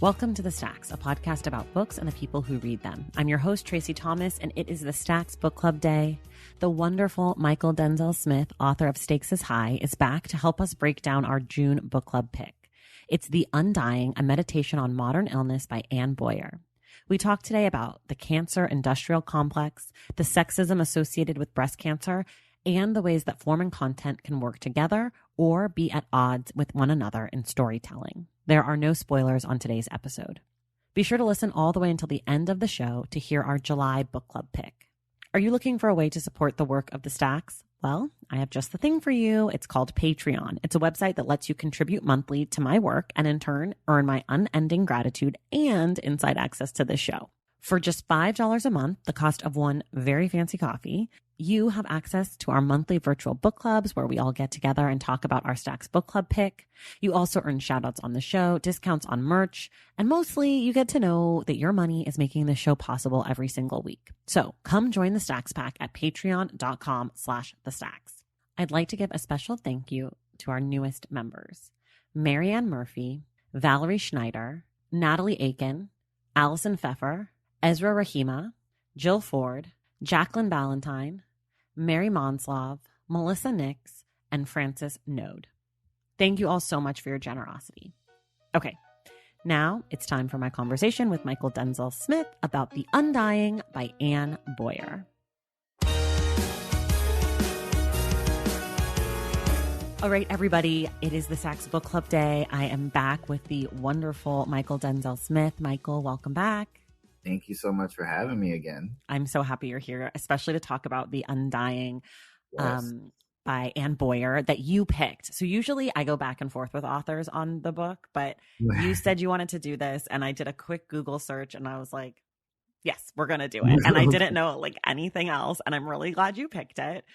Welcome to The Stacks, a podcast about books and the people who read them. I'm your host, Tracy Thomas, and it is the Stacks Book Club Day. The wonderful Mychal Denzel Smith, author of Stakes is High, is back to help us break down our June book club pick. It's The Undying, a meditation on modern illness by Anne Boyer. We talk today about the cancer industrial complex, the sexism associated with breast cancer, and the ways that form and content can work together or be at odds with one another in storytelling. There are no spoilers on today's episode. Be sure to listen all the way until the end of the show to hear our July book club pick. Are you looking for a way to support the work of the Stacks? Well, I have just the thing for you. It's called Patreon. It's a website that lets you contribute monthly to my work and in turn earn my unending gratitude and inside access to this show. For just $5 a month, the cost of one very fancy coffee, you have access to our monthly virtual book clubs where we all get together and talk about our Stacks book club pick. You also earn shoutouts on the show, discounts on merch, and mostly you get to know that your money is making the show possible every single week. So come join the Stacks Pack at patreon.com/thestacks. I'd like to give a special thank you to our newest members, Marianne Murphy, Valerie Schneider, Natalie Aiken, Allison Pfeffer, Ezra Rahima, Jill Ford, Jacqueline Ballantyne, Mary Monslav, Melissa Nix, and Francis Node. Thank you all so much for your generosity. Okay, now it's time for my conversation with Mychal Denzel Smith about The Undying by Anne Boyer. All right, everybody, it is the Stacks Book Club Day. I am back with the wonderful Mychal Denzel Smith. Mychal, welcome back. Thank you so much for having me again. I'm so happy you're here, especially to talk about The Undying by Anne Boyer that you picked. So usually I go back and forth with authors on the book, but you said you wanted to do this, and I did a quick Google search, and I was like, yes, we're going to do it. And I didn't know like anything else, and I'm really glad you picked it.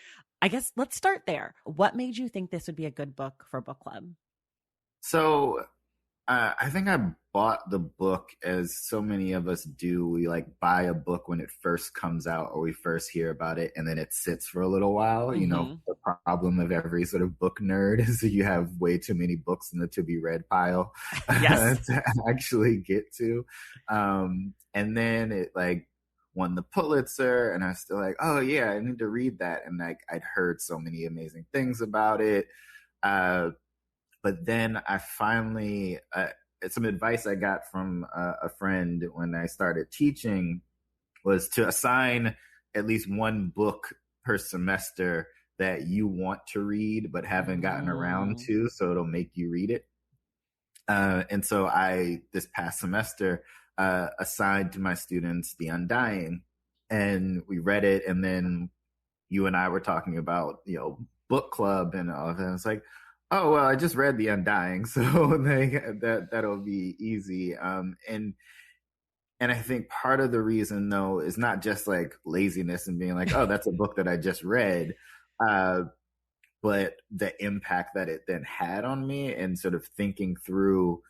I guess let's start there. What made you think this would be a good book for book club? So I think I bought the book as so many of us do. We like buy a book when it first comes out or we first hear about it, and then it sits for a little while. Mm-hmm. You know, the problem of every sort of book nerd is that you have way too many books in the to be read pile to actually get to. And then it like won the Pulitzer, and I was still like, oh yeah, I need to read that. And like I'd heard so many amazing things about it. But then I finally, some advice I got from a friend when I started teaching was to assign at least one book per semester that you want to read but haven't gotten around to, so it'll make you read it. And so I, this past semester, assigned to my students The Undying, and we read it, and then you and I were talking about, you know, book club and all of that. It's like, oh, well, I just read The Undying, so that'll be easy. And I think part of the reason, though, is not just like laziness and being like, oh, that's a book that I just read, but the impact that it then had on me and sort of thinking through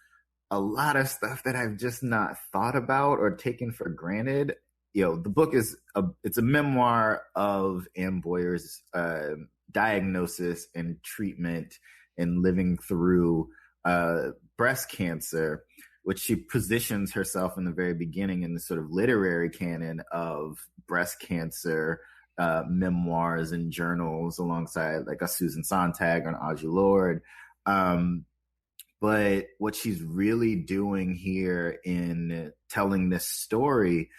a lot of stuff that I've just not thought about or taken for granted. You know, the book it's a memoir of Anne Boyer's diagnosis and treatment and living through breast cancer, which she positions herself in the very beginning in the sort of literary canon of breast cancer memoirs and journals alongside like a Susan Sontag or an Audre Lorde. But what she's really doing here in telling this story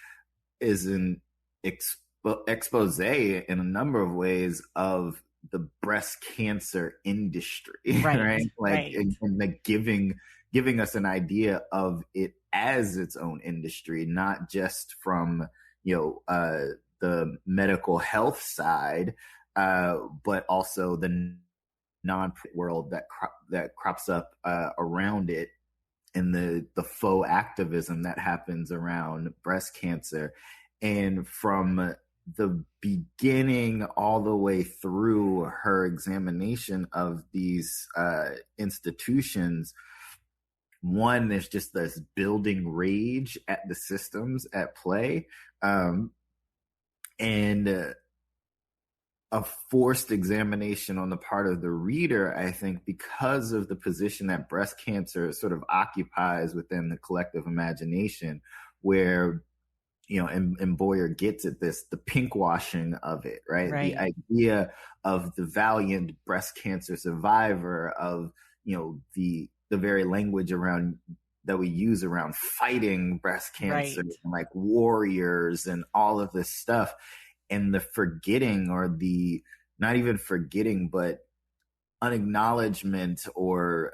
is an expose in a number of ways of the breast cancer industry, right? Like, and like giving us an idea of it as its own industry, not just from, you know, the medical health side, but also the non-profit world that crops up around it, and the faux activism that happens around breast cancer. And from the beginning all the way through her examination of these institutions, one, there's just this building rage at the systems at play. And a forced examination on the part of the reader, I think, because of the position that breast cancer sort of occupies within the collective imagination, where, and Boyer gets at this, the pinkwashing of it, right? The Right. idea of the valiant breast cancer survivor, of, the very language around that we use around fighting breast cancer, Right. like warriors and all of this stuff, and the forgetting, or the not even forgetting, but unacknowledgement, or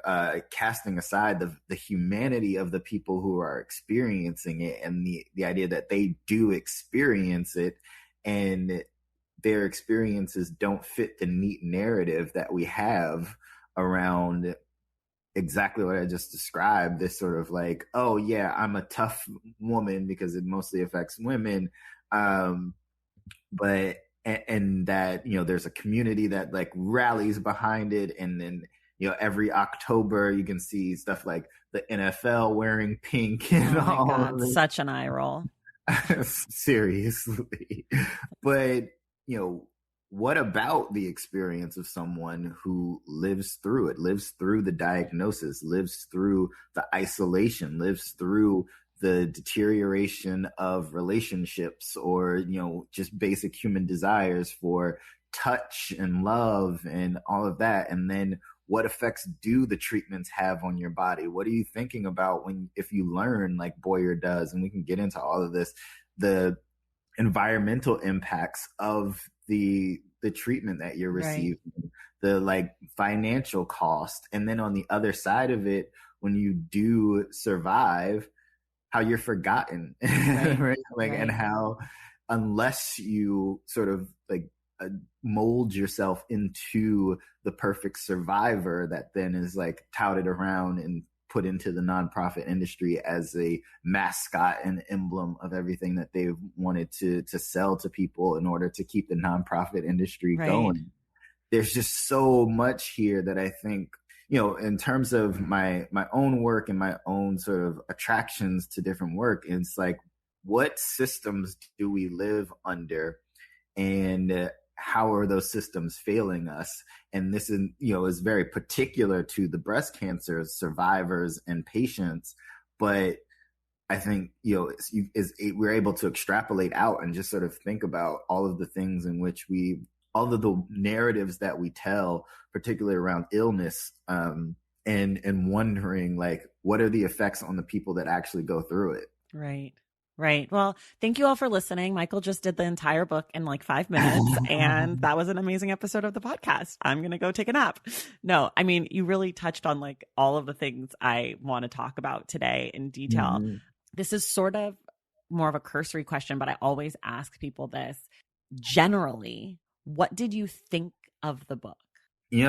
casting aside the humanity of the people who are experiencing it, and the idea that they do experience it, and their experiences don't fit the neat narrative that we have around exactly what I just described. This sort of like, oh yeah, I'm a tough woman because it mostly affects women. But and that, there's a community that like rallies behind it, and then, every October you can see stuff like the NFL wearing pink and Oh my all God, of it. such an eye roll. Seriously. But, what about the experience of someone who lives through it, lives through the diagnosis, lives through the isolation, lives through the deterioration of relationships, or, just basic human desires for touch and love and all of that? And then what effects do the treatments have on your body? What are you thinking about if you learn, like Boyer does, and we can get into all of this, the environmental impacts of the treatment that you're receiving, right, the like financial cost, and then on the other side of it, when you do survive, how you're forgotten, right? Right? Like, right. And how, unless you sort of like mold yourself into the perfect survivor that then is like touted around and put into the nonprofit industry as a mascot and emblem of everything that they've wanted to sell to people in order to keep the nonprofit industry, right, going. There's just so much here that I think, in terms of my own work and my own sort of attractions to different work, it's like, what systems do we live under, and how are those systems failing us? And this is very particular to the breast cancer survivors and patients, but I think, we're able to extrapolate out and just sort of think about all of the things in which all of the narratives that we tell, particularly around illness, and wondering, like, what are the effects on the people that actually go through it? Right. Right. Well, thank you all for listening. Mychal just did the entire book in like 5 minutes, and that was an amazing episode of the podcast. I'm going to go take a nap. No, I mean, you really touched on like all of the things I want to talk about today in detail. Mm-hmm. This is sort of more of a cursory question, but I always ask people this. Generally, what did you think of the book? It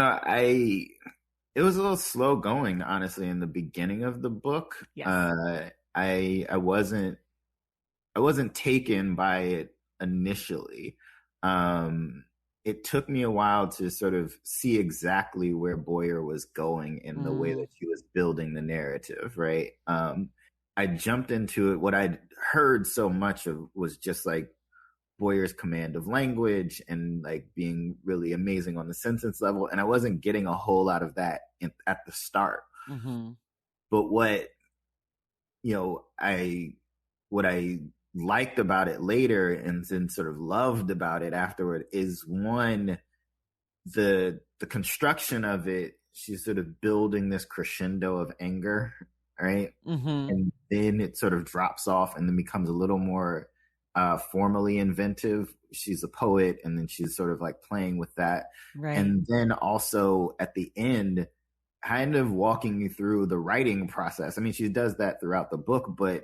was a little slow going, honestly, in the beginning of the book. Yes. I wasn't taken by it initially. It took me a while to sort of see exactly where Boyer was going in the way that she was building the narrative, right? I jumped into it. What I'd heard so much of was just like Boyer's command of language and like being really amazing on the sentence level. And I wasn't getting a whole lot of that at the start. Mm-hmm. But what I liked about it later, and then sort of loved about it afterward, is one, the construction of it. She's sort of building this crescendo of anger, right? Mm-hmm. And then it sort of drops off and then becomes a little more formally inventive. She's a poet, and then she's sort of like playing with that. Right. And then also at the end, kind of walking you through the writing process. I mean, she does that throughout the book, but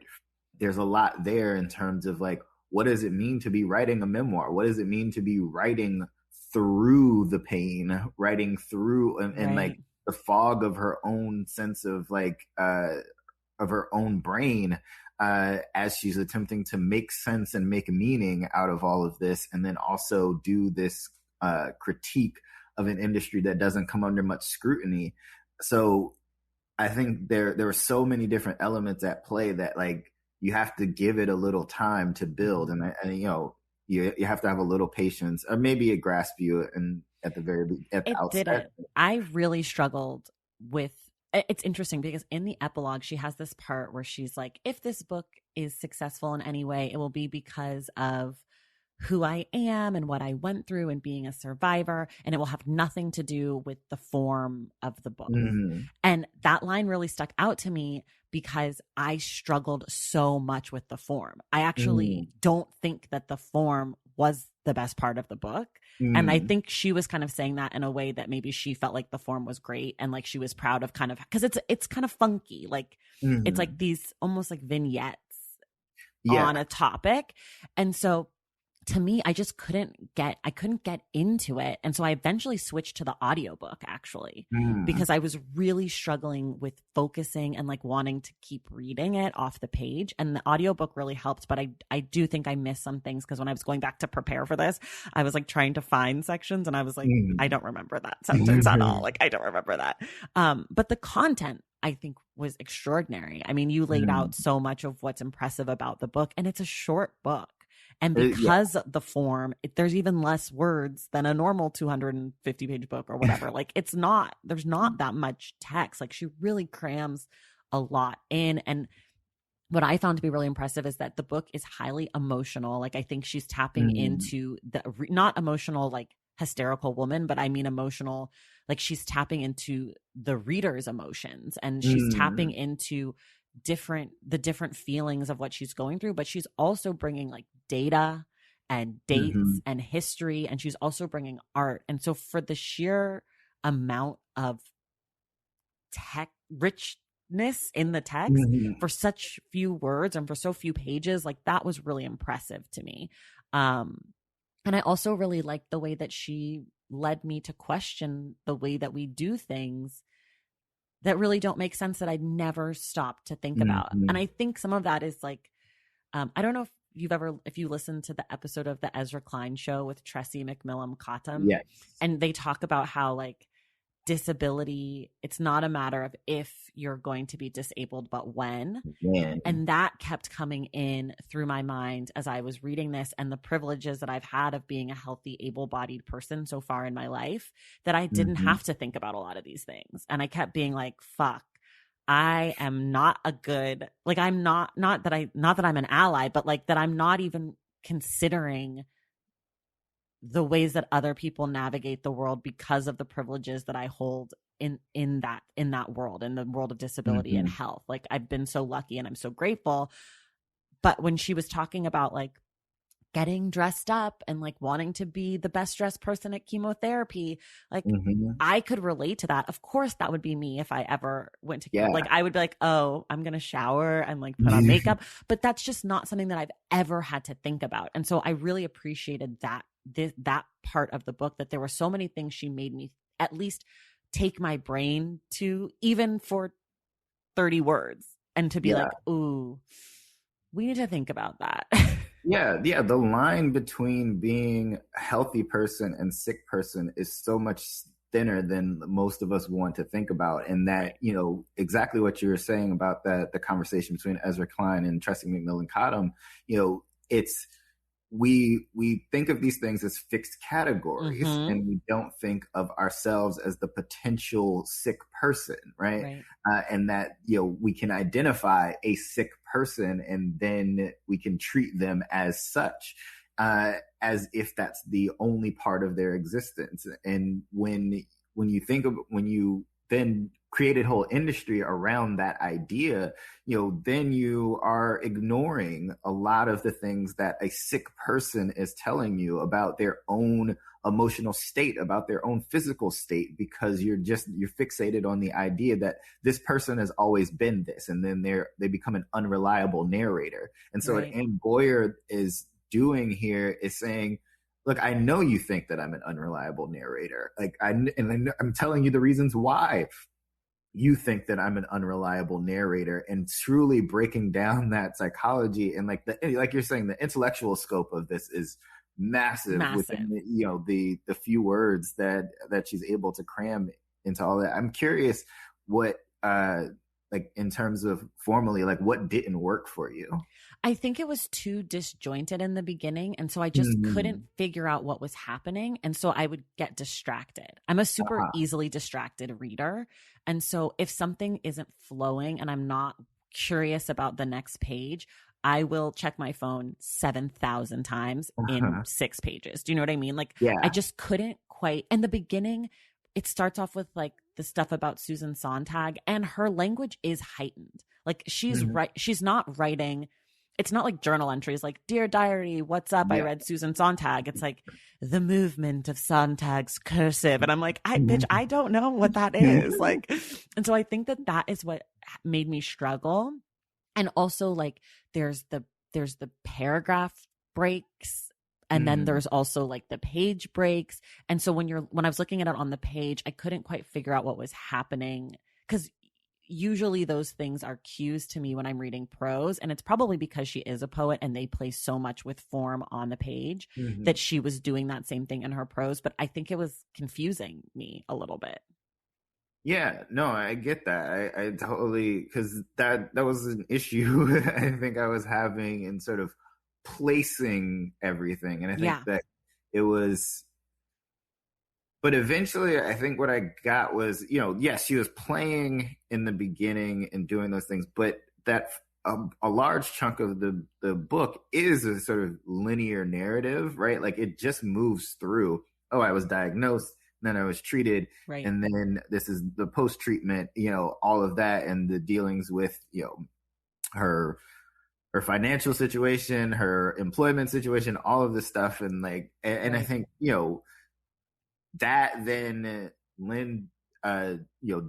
there's a lot there in terms of like, what does it mean to be writing a memoir? What does it mean to be writing through the pain, writing through and like the fog of her own sense of like, of her own brain, as she's attempting to make sense and make meaning out of all of this. And then also do this critique of an industry that doesn't come under much scrutiny. So I think there were so many different elements at play that like you have to give it a little time to build. And you have to have a little patience, or maybe it grasps you and at the It outset. didn't. I really struggled with it's interesting because in the epilogue, she has this part where she's like, if this book is successful in any way, it will be because of who I am and what I went through and being a survivor. And it will have nothing to do with the form of the book. Mm-hmm. And that line really stuck out to me because I struggled so much with the form. I actually don't think that the form was the best part of the book. And I Mm-hmm. think she was kind of saying that in a way that maybe she felt like the form was great and like she was proud of kind of because it's kind of funky. Like it's like these almost like vignettes Yeah. on a topic. And so to me, I just couldn't get into it. And so I eventually switched to the audiobook actually, because I was really struggling with focusing and like wanting to keep reading it off the page. And the audiobook really helped, but I do think I missed some things because when I was going back to prepare for this, I was like trying to find sections and I was like, I don't remember that sentence at all. Like I don't remember that. But the content I think was extraordinary. I mean, you laid out so much of what's impressive about the book, and it's a short book. And because the form, there's even less words than a normal 250 page book or whatever. Like there's not that much text. Like she really crams a lot in. And what I found to be really impressive is that the book is highly emotional. Like I think she's tapping into the not emotional, like hysterical woman, but I mean emotional, like she's tapping into the reader's emotions and she's tapping into the different feelings of what she's going through, but she's also bringing like data and dates and history, and she's also bringing art. And so for the sheer amount of tech richness in the text for such few words and for so few pages, like that was really impressive to me. And I also really liked the way that she led me to question the way that we do things that really don't make sense that I'd never stopped to think about. And I think some of that is like, I don't know if you listen to the episode of the Ezra Klein show with Tressie McMillan Cottom, and they talk about how like disability, it's not a matter of if you're going to be disabled, but when. And that kept coming in through my mind as I was reading this, and the privileges that I've had of being a healthy, able-bodied person so far in my life, that I didn't have to think about a lot of these things. And I kept being like, fuck, I am not a good, like, I'm not that I'm an ally, but like that I'm not even considering the ways that other people navigate the world because of the privileges that I hold in that world, in the world of disability and health. Like I've been so lucky and I'm so grateful. But when she was talking about like getting dressed up and like wanting to be the best dressed person at chemotherapy, like I could relate to that. Of course, that would be me if I ever went to like, I would be like, oh, I'm going to shower and like put on makeup, but that's just not something that I've ever had to think about. And so I really appreciated that part of the book, that there were so many things she made me at least take my brain to, even for 30 words, and to be like, ooh, we need to think about that. Yeah. The line between being a healthy person and sick person is so much thinner than most of us want to think about. And that, you know, exactly what you were saying about that, the conversation between Ezra Klein and Tressie McMillan Cottom, you know, it's, we think of these things as fixed categories, and we don't think of ourselves as the potential sick person, right? And that, you know, we can identify a sick person and then we can treat them as such, as if that's the only part of their existence. And when you then created whole industry around that idea, you know, then you are ignoring a lot of the things that a sick person is telling you about their own emotional state, about their own physical state, because you're fixated on the idea that this person has always been this, and then they become an unreliable narrator. And so what Anne Boyer is doing here is saying, look, I know you think that I'm an unreliable narrator. Like I'm telling you the reasons why you think that I'm an unreliable narrator, and truly breaking down that psychology and like you're saying, the intellectual scope of this is massive. Within the, you know, the few words that she's able to cram into all that. I'm curious what like in terms of formally, like what didn't work for you? I think it was too disjointed in the beginning. And so I just couldn't Mm-hmm. figure out what was happening. And so I would get distracted. I'm a super Uh-huh. easily distracted reader. And so if something isn't flowing and I'm not curious about the next page, I will check my phone 7,000 times in Uh-huh. 6 pages. Do you know what I mean? Like, I Yeah. just couldn't quite. In the beginning, it starts off with like the stuff about Susan Sontag, and her language is heightened. Like, Mm-hmm. she's not writing, it's not like journal entries like, Dear Diary, what's up? I Yeah. read Susan Sontag. It's like the movement of Sontag's cursive. And I'm like, bitch, I don't know what that is. Like, and so I think that that is what made me struggle. And also like there's the paragraph breaks, and then Mm-hmm. there's also like the page breaks. And so when I was looking at it on the page, I couldn't quite figure out what was happening, because usually those things are cues to me when I'm reading prose. And it's probably because she is a poet and they play so much with form on the page Mm-hmm. that she was doing that same thing in her prose. But I think it was confusing me a little bit. Yeah, no, I get that. I totally, because that was an issue I think I was having in sort of placing everything, and I think Yeah. that it was. But eventually, I think what I got was, yes, she was playing in the beginning and doing those things, but that a large chunk of the book is a sort of linear narrative, right? Like it just moves through. Oh, I was diagnosed, then I was treated, Right. and then this is the post treatment, all of that, and the dealings with her her financial situation, her employment situation, all of this stuff, and like, and I Right. think that then Lynn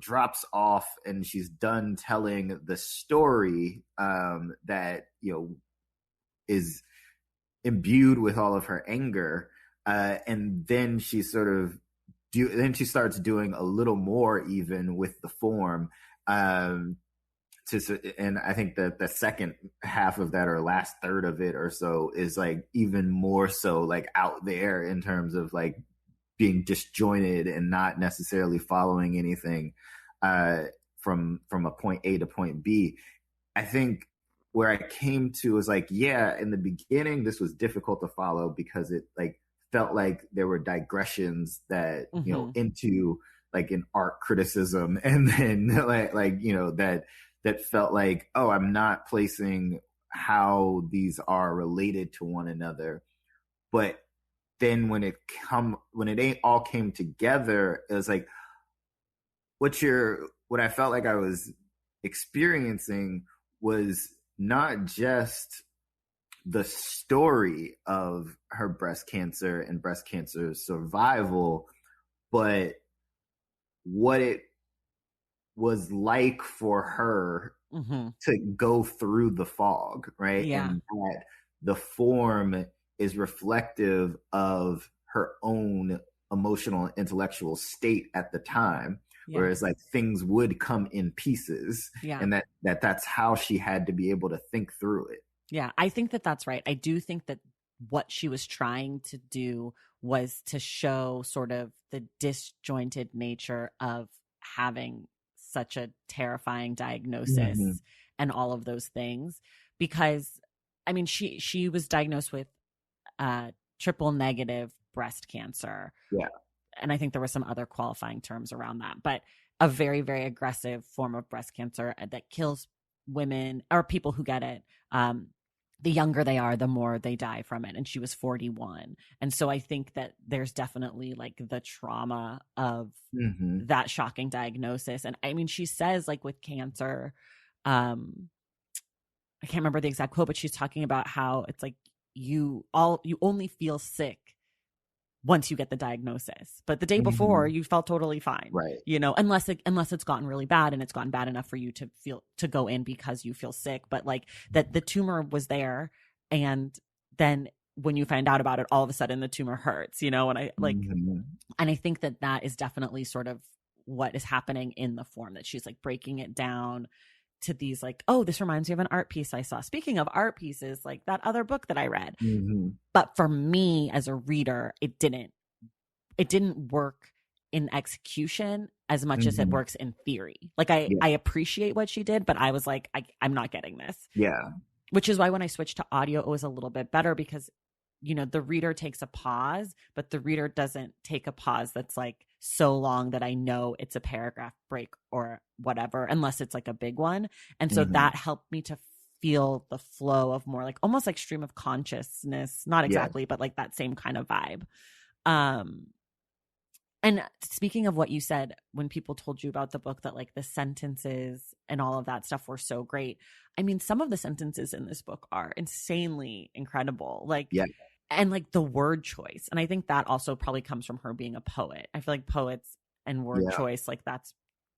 drops off and she's done telling the story that is imbued with all of her anger, and then she sort of then she starts doing a little more even with the form, and I think that the second half of that or last third of it or so is like even more so like out there in terms of like being disjointed and not necessarily following anything uh, from a point A to point B. I think where I came to was like, yeah, in the beginning, this was difficult to follow because it like felt like there were digressions that Mm-hmm. into like an art criticism, and then like that felt like, oh, I'm not placing how these are related to one another. But then when it ain't all came together, it was like what I felt like I was experiencing was not just the story of her breast cancer and breast cancer survival, but what it was like for her Mm-hmm. to go through the fog, right? Yeah. And that the form is reflective of her own emotional and intellectual state at the time. Yeah. Whereas like things would come in pieces, Yeah. and that's how she had to be able to think through it. Yeah. I think that that's right. I do think that what she was trying to do was to show sort of the disjointed nature of having such a terrifying Mm-hmm. diagnosis and all of those things. Because I mean, she was diagnosed with triple negative breast cancer, Yeah. and I think there were some other qualifying terms around that, but a very, very aggressive form of breast cancer that kills women or people who get it. The younger they are, the more they die from it. And she was 41. And so I think that there's definitely like the trauma of Mm-hmm. that shocking diagnosis. And I mean, she says, like with cancer, um, I can't remember the exact quote, but she's talking about how it's like you only feel sick once you get the diagnosis, but the day before Mm-hmm. you felt totally fine, Right. unless it's gotten really bad and it's gotten bad enough for you to go in because you feel sick. But like that the tumor was there, and then when you find out about it, all of a sudden the tumor hurts, and I like, Mm-hmm. and I think that that is definitely sort of what is happening in the form, that she's like breaking it down to these like, oh, this reminds me of an art piece I saw. Speaking of art pieces, like that other book that I read. Mm-hmm. But for me as a reader, it didn't work in execution as much as it Mm-hmm. works in theory. Like I Yeah. appreciate what she did, but I was like, I'm not getting this. Yeah. Which is why when I switched to audio, it was a little bit better because, you know, the reader takes a pause, but the reader doesn't take a pause that's like so long that I know it's a paragraph break or whatever, unless it's like a big one. And so Mm-hmm. that helped me to feel the flow of more like almost like stream of consciousness, not Yeah. exactly, but like that same kind of vibe. Um, and speaking of what you said, when people told you about the book that like the sentences and all of that stuff were so great. I mean, some of the sentences in this book are insanely incredible. Like, Yeah. and like the word choice. And I think that also probably comes from her being a poet. I feel like poets and word Yeah. choice, like that's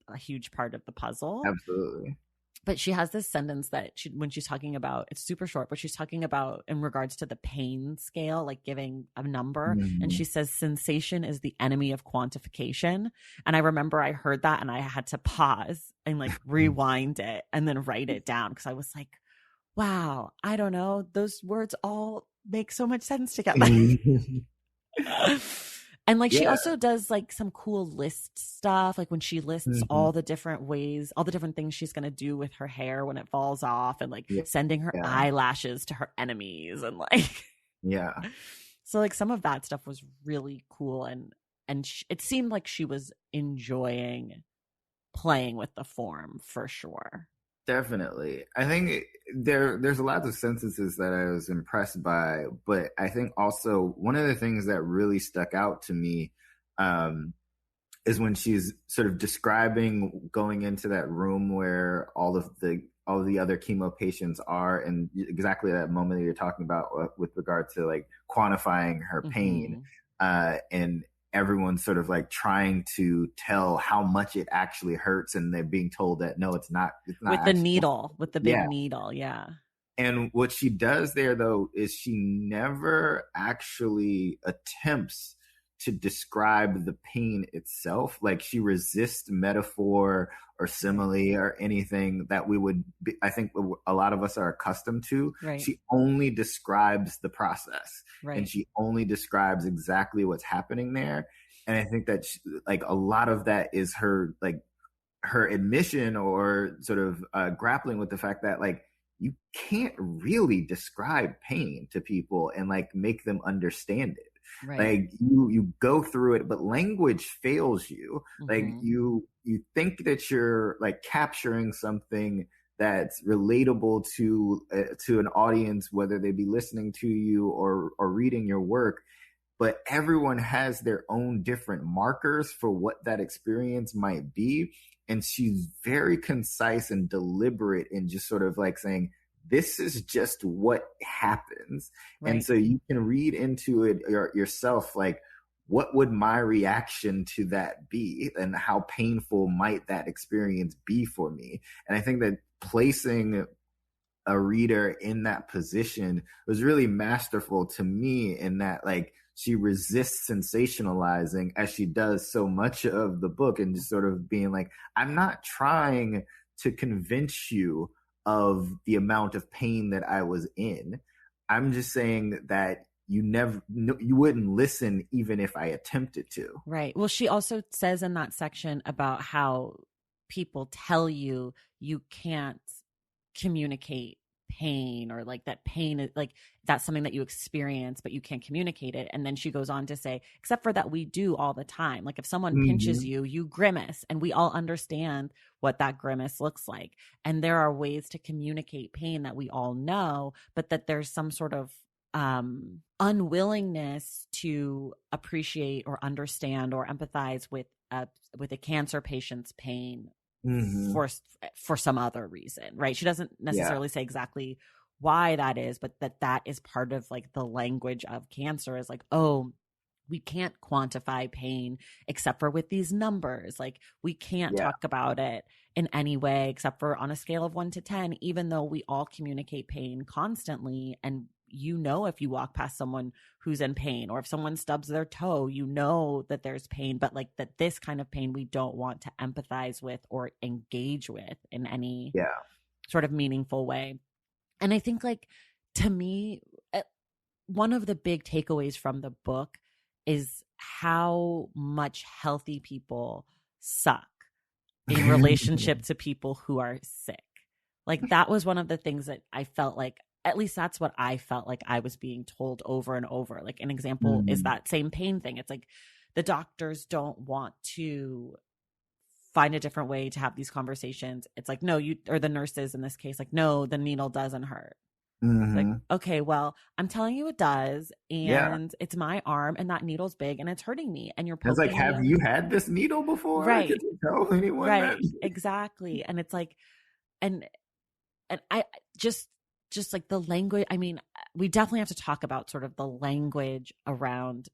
a huge part of the puzzle. Absolutely. But she has this sentence that when she's talking about, it's super short, but she's talking about in regards to the pain scale, like giving a number. And Mm-hmm. she says, sensation is the enemy of quantification. And I remember I heard that and I had to pause and like rewind it and then write it down because I was like, wow, I don't know. Those words all make so much sense together. And like she Yeah. also does like some cool list stuff, like when she lists Mm-hmm. all the different ways, all the different things she's going to do with her hair when it falls off, and like Yeah. sending her Yeah. eyelashes to her enemies, and like Yeah. so like some of that stuff was really cool, and it seemed like she was enjoying playing with the form for sure. Definitely. I think there's a lot of sentences that I was impressed by, but I think also one of the things that really stuck out to me um, is when she's sort of describing going into that room where all of the other chemo patients are, and exactly that moment that you're talking about with regard to like quantifying her pain, and everyone's sort of like trying to tell how much it actually hurts, and they're being told that no, it's not With the actually. needle, with the big Yeah. needle, yeah. And what she does there, though, is she never actually attempts to describe the pain itself. Like she resists metaphor or simile or anything that we would be, I think a lot of us are accustomed to. Right. She only describes the process, Right. and she only describes exactly what's happening there. And I think that like a lot of that is her like her admission or sort of grappling with the fact that like you can't really describe pain to people and like make them understand it. Right. Like you go through it, but language fails you. Like Mhm. you think that you're like capturing something that's relatable to an audience, whether they be listening to you or reading your work, but everyone has their own different markers for what that experience might be. And she's very concise and deliberate in just sort of like saying, this is just what happens. Right. And so you can read into it yourself, like, what would my reaction to that be? And how painful might that experience be for me? And I think that placing a reader in that position was really masterful to me, in that like she resists sensationalizing as she does so much of the book, and just sort of being like, I'm not trying to convince you of the amount of pain that I was in. I'm just saying that you wouldn't listen even if I attempted to. Right. Well, she also says in that section about how people tell you you can't communicate pain, or like that pain is like that's something that you experience but you can't communicate it. And then she goes on to say, except for that we do all the time. Like if someone pinches you, you grimace, and we all understand what that grimace looks like. And there are ways to communicate pain that we all know, but that there's some sort of unwillingness to appreciate or understand or empathize with a cancer patient's pain for some other reason, right? She doesn't necessarily say exactly why that is, but that is part of like the language of cancer, is like, oh, we can't quantify pain except for with these numbers. Like we can't talk about it in any way except for on a scale of 1 to 10, even though we all communicate pain constantly. And you know, if you walk past someone who's in pain, or if someone stubs their toe, you know that there's pain, but like that this kind of pain we don't want to empathize with or engage with in any sort of meaningful way. And I think like, to me, one of the big takeaways from the book is how much healthy people suck in relationship to people who are sick. Like that was one of the things that I felt like, at least that's what I felt like I was being told over and over. Like an example is that same pain thing. It's like the doctors don't want to find a different way to have these conversations. It's like, no, you, or the nurses in this case, like, no, the needle doesn't hurt. It's like, okay, well, I'm telling you it does, Yeah. and it's my arm, and that needle's big, and it's hurting me, and you're It's like, poking me. have you had this needle before? Right. Could you tell anyone that? Right. Exactly. And it's like, and I just like the language. I mean, we definitely have to talk about sort of the language around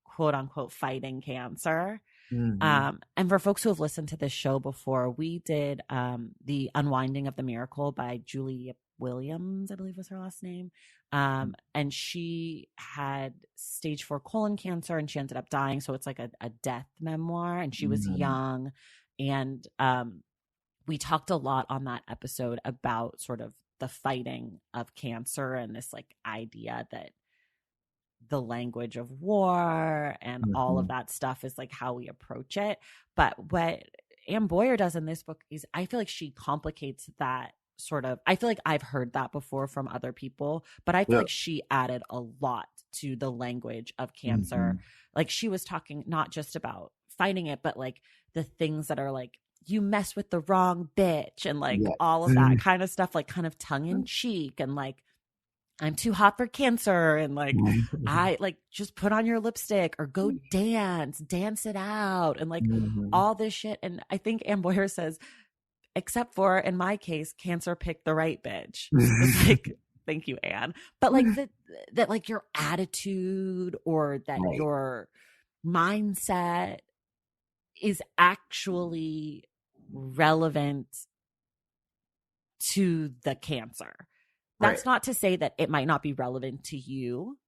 quote unquote fighting cancer. And for folks who have listened to this show before, we did the Unwinding of the Miracle by Julia Williams, I believe was her last name. And she had stage 4 colon cancer and she ended up dying. So it's like a death memoir, and she was young. And we talked a lot on that episode about sort of the fighting of cancer and this like idea that the language of war and all of that stuff is like how we approach it. But what Anne Boyer does in this book is I feel like she complicates that sort of, I feel like I've heard that before from other people, but I feel like she added a lot to the language of cancer. Like she was talking not just about fighting it, but like the things that are like, you mess with the wrong bitch and like all of that kind of stuff, like kind of tongue in cheek, and like, I'm too hot for cancer, and like I like just put on your lipstick or go dance it out, and like all this shit. And I think Anne Boyer says, except for in my case, cancer picked the right bitch. It's like, thank you, Anne. But like that like your attitude or that your mindset is actually relevant to the cancer. That's not to say that it might not be relevant to you,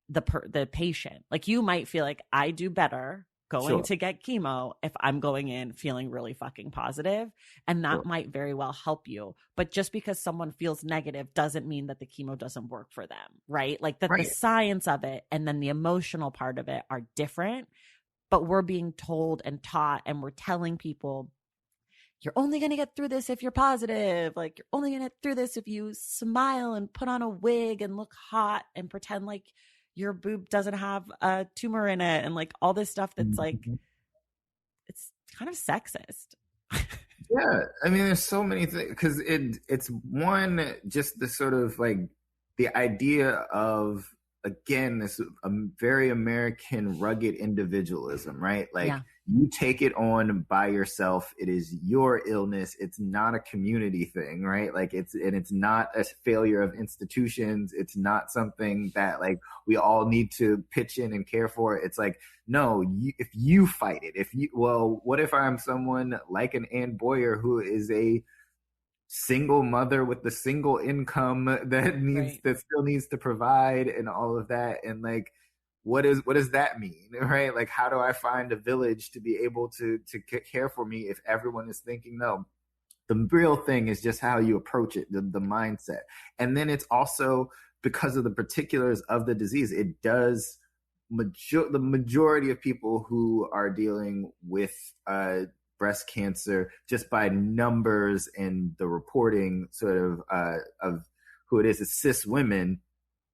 the patient. Like you might feel like I do better going to get chemo if I'm going in feeling really fucking positive, and that might very well help you. But just because someone feels negative doesn't mean that the chemo doesn't work for them, right? Like that the science of it and then the emotional part of it are different, but we're being told and taught, and we're telling people, you're only going to get through this if you're positive. Like you're only going to get through this if you smile and put on a wig and look hot and pretend like your boob doesn't have a tumor in it, and like all this stuff that's like, it's kind of sexist. Yeah, I mean, there's so many things, because it's one, just the sort of like the idea of, again, this very American rugged individualism, right? Like you take it on by yourself. It is your illness. It's not a community thing, right? Like it's not a failure of institutions. It's not something that like we all need to pitch in and care for. It's like, no, if you fight it, what if I'm someone like an Anne Boyer who is a single mother with the single income that still needs to provide and all of that, and like what does that mean, right? Like how do I find a village to be able to care for me if everyone is thinking no? The real thing is just how you approach it, the mindset. And then it's also because of the particulars of the disease, it does the majority of people who are dealing with breast cancer, just by numbers and the reporting sort of who it is cis women.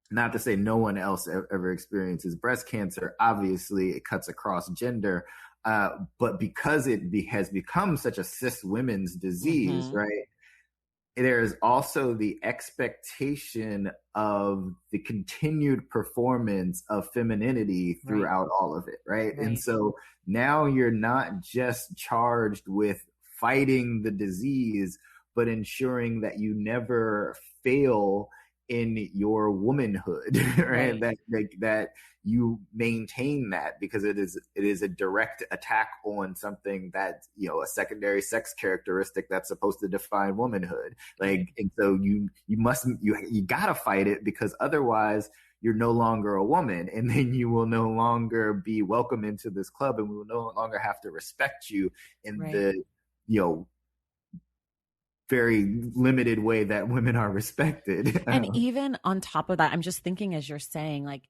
Not to say no one else ever experiences breast cancer. Obviously, it cuts across gender, but because it has become such a cis women's disease, right? There's also the expectation of the continued performance of femininity throughout all of it, right? And so now you're not just charged with fighting the disease, but ensuring that you never fail in your womanhood, right? That you maintain that, because it is a direct attack on something that, you know, a secondary sex characteristic that's supposed to define womanhood. Like, and so you gotta fight it, because otherwise you're no longer a woman, and then you will no longer be welcome into this club, and we will no longer have to respect you in the, you know, very limited way that women are respected. And even on top of that, I'm just thinking as you're saying, like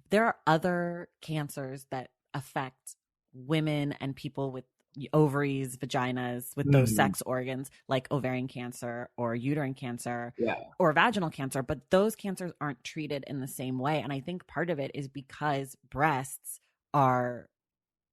there are other cancers that affect women and people with ovaries, vaginas, with those Mhm. sex organs, like ovarian cancer or uterine cancer Yeah. or vaginal cancer, but those cancers aren't treated in the same way. And I think part of it is because breasts are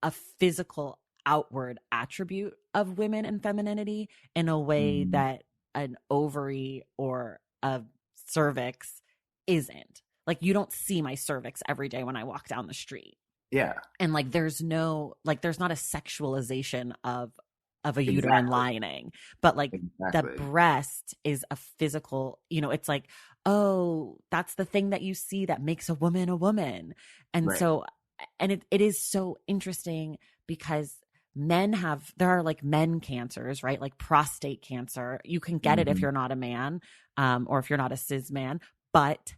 a physical outward attribute of women and femininity in a way Mhm. that an ovary or a cervix isn't. Like, you don't see my cervix every day when I walk down the street. Yeah. And like there's no, like there's not a sexualization of a uterine Exactly. lining, but like the Exactly. breast is a physical, it's like, oh, that's the thing that you see that makes a woman a woman. And Right. so, and it is so interesting because there are like men cancers, right? Like prostate cancer. You can get it if Mhm. you're not a man, or if you're not a cis man, but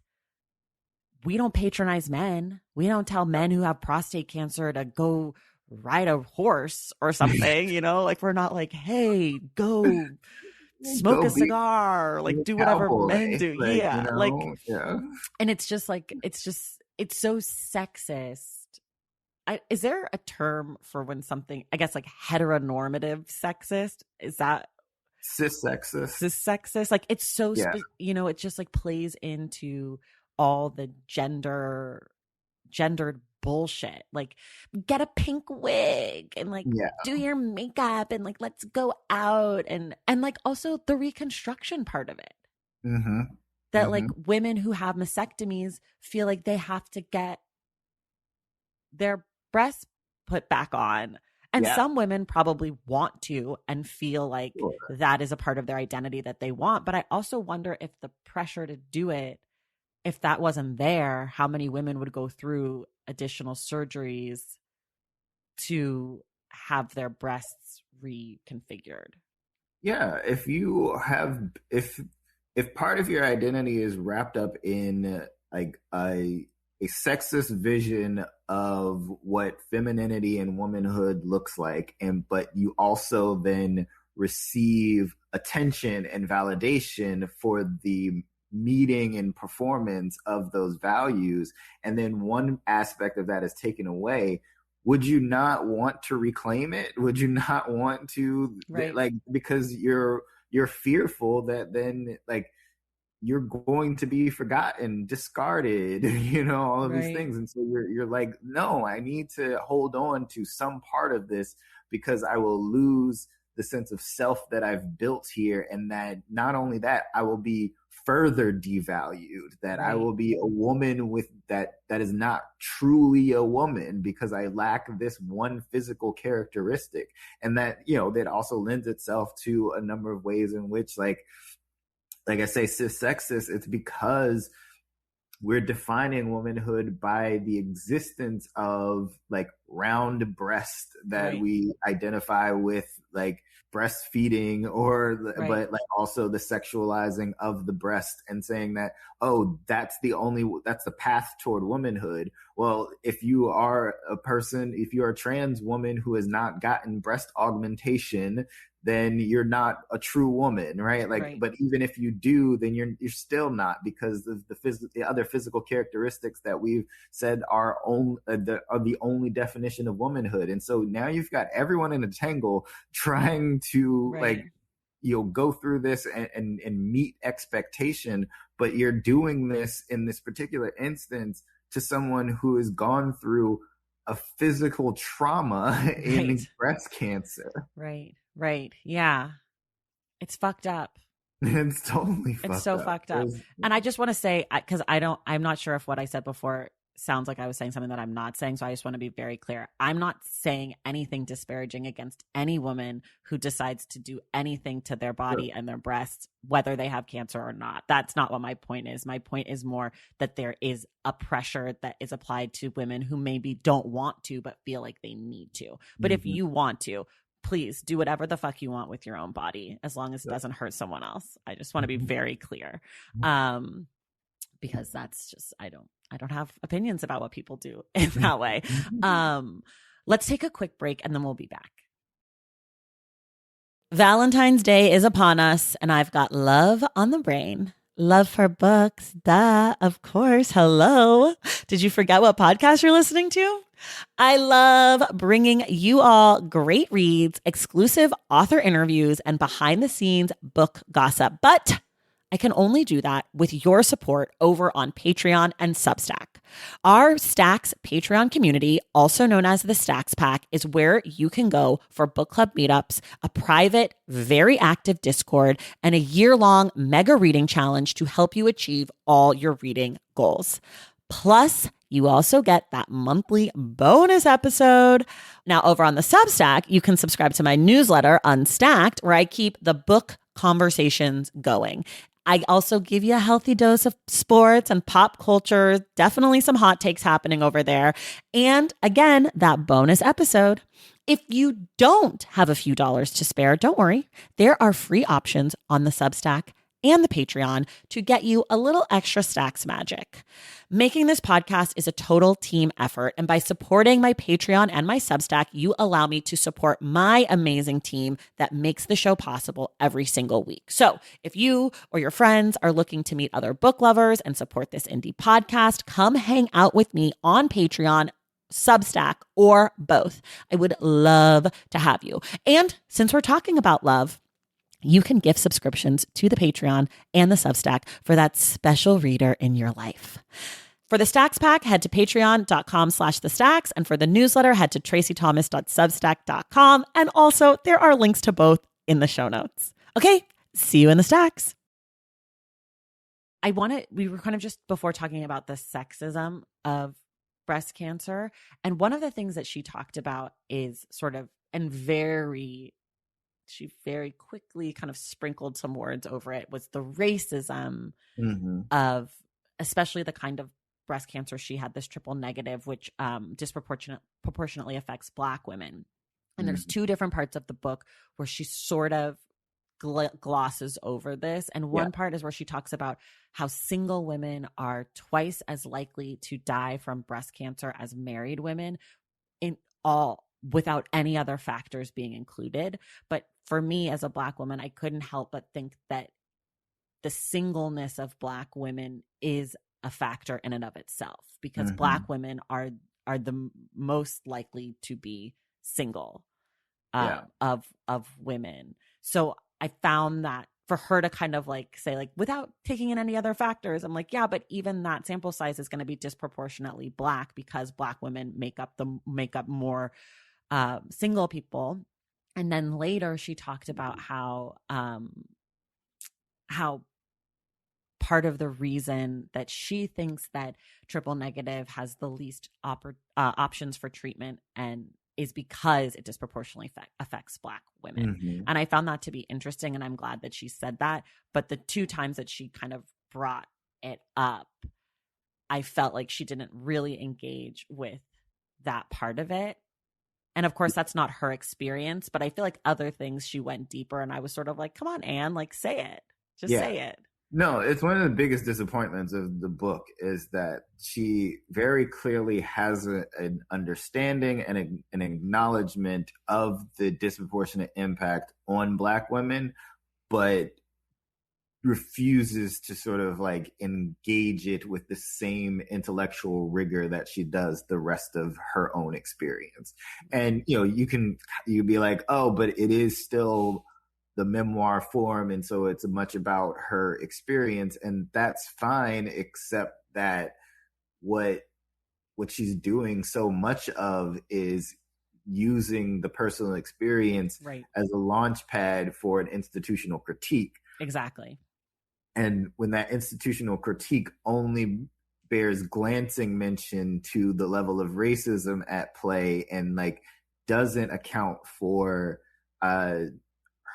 we don't patronize men. We don't tell men who have prostate cancer to go ride a horse or something, like we're not like, hey, go smoke Go a be cigar, a like do whatever men cowboy, do. like, Yeah. Like, yeah. and it's just like, it's so sexist. Is there a term for when something, I guess, like heteronormative sexist? Is that Cis sexist. cis sexist? Like, it's so, Yeah. it just like plays into all the gendered bullshit. Like, get a pink wig and like Yeah. do your makeup and like let's go out, and like also the reconstruction part of it. Mm-hmm. That like Mm-hmm. women who have mastectomies feel like they have to get their breasts put back on. And Yeah. some women probably want to and feel like Sure. that is a part of their identity that they want. But I also wonder if the pressure to do it, if that wasn't there, how many women would go through additional surgeries to have their breasts reconfigured? Yeah. If part of your identity is wrapped up in like a sexist vision of what femininity and womanhood looks like, and but you also then receive attention and validation for the meeting and performance of those values, and then one aspect of that is taken away, would you not want to reclaim it? Would you not want to, Right. like, because you're fearful that then, like, you're going to be forgotten, discarded, all of these Right. things. And so you're like, no, I need to hold on to some part of this because I will lose the sense of self that I've built here. And that not only that, I will be further devalued, that I Right. will be a woman with that is not truly a woman because I lack this one physical characteristic. And that, that also lends itself to a number of ways in which, like I say, cis sexist, it's because we're defining womanhood by the existence of like round breast that Right. we identify with, like breastfeeding, Right. but like also the sexualizing of the breast and saying that, oh, that's the path toward womanhood. Well, if you are a trans woman who has not gotten breast augmentation, then you're not a true woman, right? Like, Right. but even if you do, then you're still not, because of the other physical characteristics that we've said are the only definition of womanhood. And so now you've got everyone in a tangle trying to Right. go through this and meet expectation, but you're doing this in this particular instance to someone who has gone through a physical trauma in Right. breast cancer. Right. Right. Yeah. It's fucked up. It's totally It's fucked so up. fucked up. And I just want to say, because I'm not sure if what I said before sounds like I was saying something that I'm not saying. So I just want to be very clear. I'm not saying anything disparaging against any woman who decides to do anything to their body and their breasts, whether they have cancer or not. That's not what my point is. My point is more that there is a pressure that is applied to women who maybe don't want to, but feel like they need to. But if you want to, please do whatever the fuck you want with your own body, as long as it doesn't hurt someone else. I just want to be very clear. Because that's just, I don't have opinions about what people do in that way. Let's take a quick break and then we'll be back. Valentine's Day is upon us and I've got love on the brain. Love for books. Duh. Of course. Hello. Did you forget what podcast you're listening to? I love bringing you all great reads, exclusive author interviews, and behind the scenes book gossip. But I can only do that with your support over on Patreon and Substack. Our Stacks Patreon community, also known as the Stacks Pack, is where you can go for book club meetups, a private, very active Discord, and a year-long mega reading challenge to help you achieve all your reading goals. Plus, you also get that monthly bonus episode. Now, over on the Substack, you can subscribe to my newsletter, Unstacked, where I keep the book conversations going. I also give you a healthy dose of sports and pop culture, definitely some hot takes happening over there. And again, that bonus episode. If you don't have a few dollars to spare, don't worry. There are free options on the Substack and the Patreon to get you a little extra Stacks magic. Making this podcast is a total team effort, and by supporting my Patreon and my Substack, you allow me to support my amazing team that makes the show possible every single week. So if you or your friends are looking to meet other book lovers and support this indie podcast, come hang out with me on Patreon, Substack, or both. I would love to have you. And since we're talking about love, you can gift subscriptions to the Patreon and the Substack for that special reader in your life. For the Stacks Pack, head to patreon.com/thestacks. And for the newsletter, head to tracythomas.substack.com. And also, there are links to both in the show notes. Okay, see you in the Stacks. We were kind of just before talking about the sexism of breast cancer. And one of the things that she talked about is she very quickly kind of sprinkled some words over it, was the racism of especially the kind of breast cancer she had, this triple negative, which proportionately affects Black women. And there's two different parts of the book where she sort of glosses over this. And one part is where she talks about how single women are twice as likely to die from breast cancer as married women, without any other factors being included. But for me as a Black woman, I couldn't help but think that the singleness of Black women is a factor in and of itself, because Black women are the most likely to be single of women. So I found that for her to kind of say without taking in any other factors, I'm like, yeah, but even that sample size is going to be disproportionately Black, because Black women make up more single people. And then later she talked about how part of the reason that she thinks that triple negative has the least options for treatment and is because it disproportionately affects Black women. And I found that to be interesting, and I'm glad that she said that. But the two times that she kind of brought it up, I felt like she didn't really engage with that part of it. And of course, that's not her experience, but I feel like other things she went deeper, and I was sort of like, come on, Anne, say it. Just say it. No, it's one of the biggest disappointments of the book is that she very clearly has an understanding and an acknowledgement of the disproportionate impact on Black women, but refuses to sort of engage it with the same intellectual rigor that she does the rest of her own experience. And you'd be like, oh, but it is still the memoir form, and so it's much about her experience, and that's fine, except that what she's doing so much of is using the personal experience as a launch pad for an institutional critique. Exactly. And when that institutional critique only bears glancing mention to the level of racism at play and doesn't account for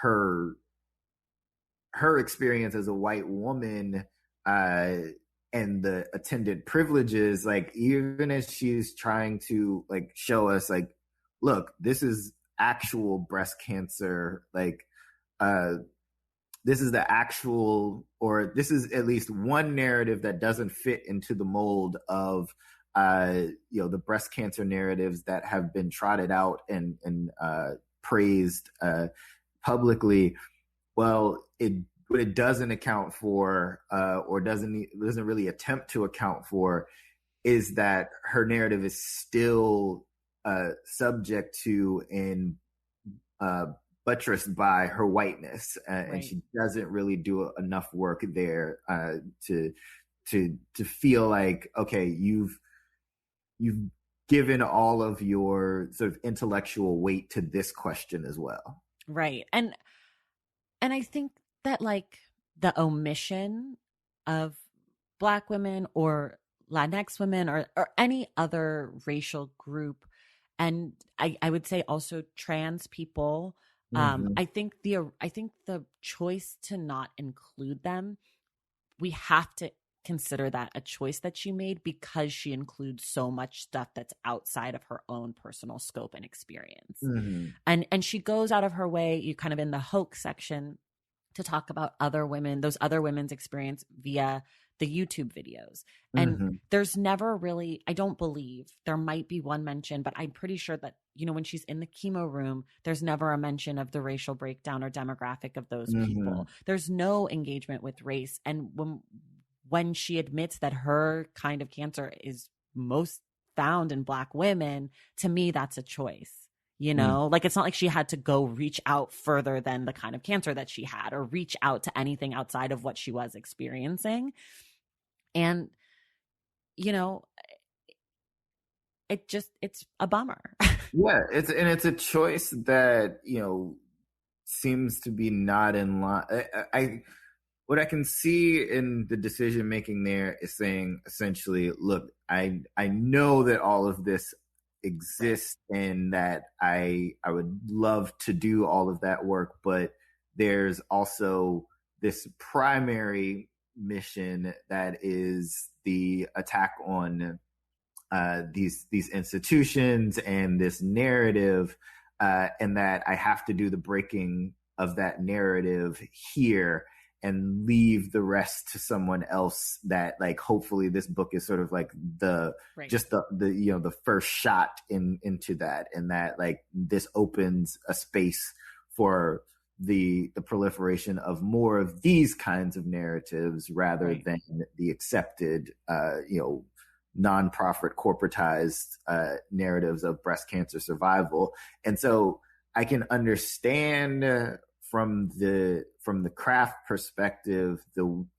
her experience as a white woman and the attendant privileges, even as she's trying to show us look, this is actual breast cancer, this is the actual, or this is at least one narrative that doesn't fit into the mold of the breast cancer narratives that have been trotted out and praised publicly. Well, it what it doesn't account for, or doesn't really attempt to account for, is that her narrative is still subject to and uh, buttressed by her whiteness, and Right. she doesn't really do enough work there to feel like, okay, you've given all of your sort of intellectual weight to this question as well. Right. And I think that like the omission of Black women or Latinx women or any other racial group, and I would say also trans people, Mm-hmm. I think the choice to not include them, we have to consider that a choice that she made because she includes so much stuff that's outside of her own personal scope and experience. Mm-hmm. And she goes out of her way, you kind of in the hoax section, to talk about other women, those other women's experience via the YouTube videos. And Mm-hmm. there's never really, I don't believe, there might be one mention, but I'm pretty sure that, you know, when she's in the chemo room, there's never a mention of the racial breakdown or demographic of those Mm-hmm. people. There's no engagement with race. And when she admits that her kind of cancer is most found in Black women, to me, that's a choice. You Mm-hmm. know, like it's not like she had to go reach out further than the kind of cancer that she had or reach out to anything outside of what she was experiencing. And, you know, it's a bummer. Yeah, it's a choice that, seems to be not in line. What I can see in the decision making there is saying essentially, look, I know that all of this Right. exists and that I would love to do all of that work, but there's also this primary mission that is the attack on these institutions and this narrative, and that I have to do the breaking of that narrative here and leave the rest to someone else. That, like, hopefully this book is sort of like the Right. just the first shot into that, and that, like, this opens a space for the proliferation of more of these kinds of narratives rather Right. than the accepted nonprofit corporatized narratives of breast cancer survival. And so I can understand from the craft perspective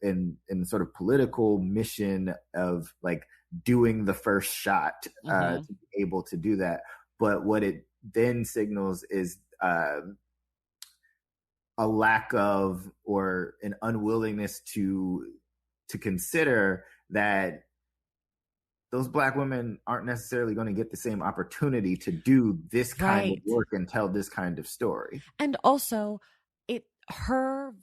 in sort of political mission of, like, doing the first shot Mm-hmm. to be able to do that. But what it then signals is a lack of, or an unwillingness to consider that those Black women aren't necessarily going to get the same opportunity to do this kind of Right. work and tell this kind of story. And also it her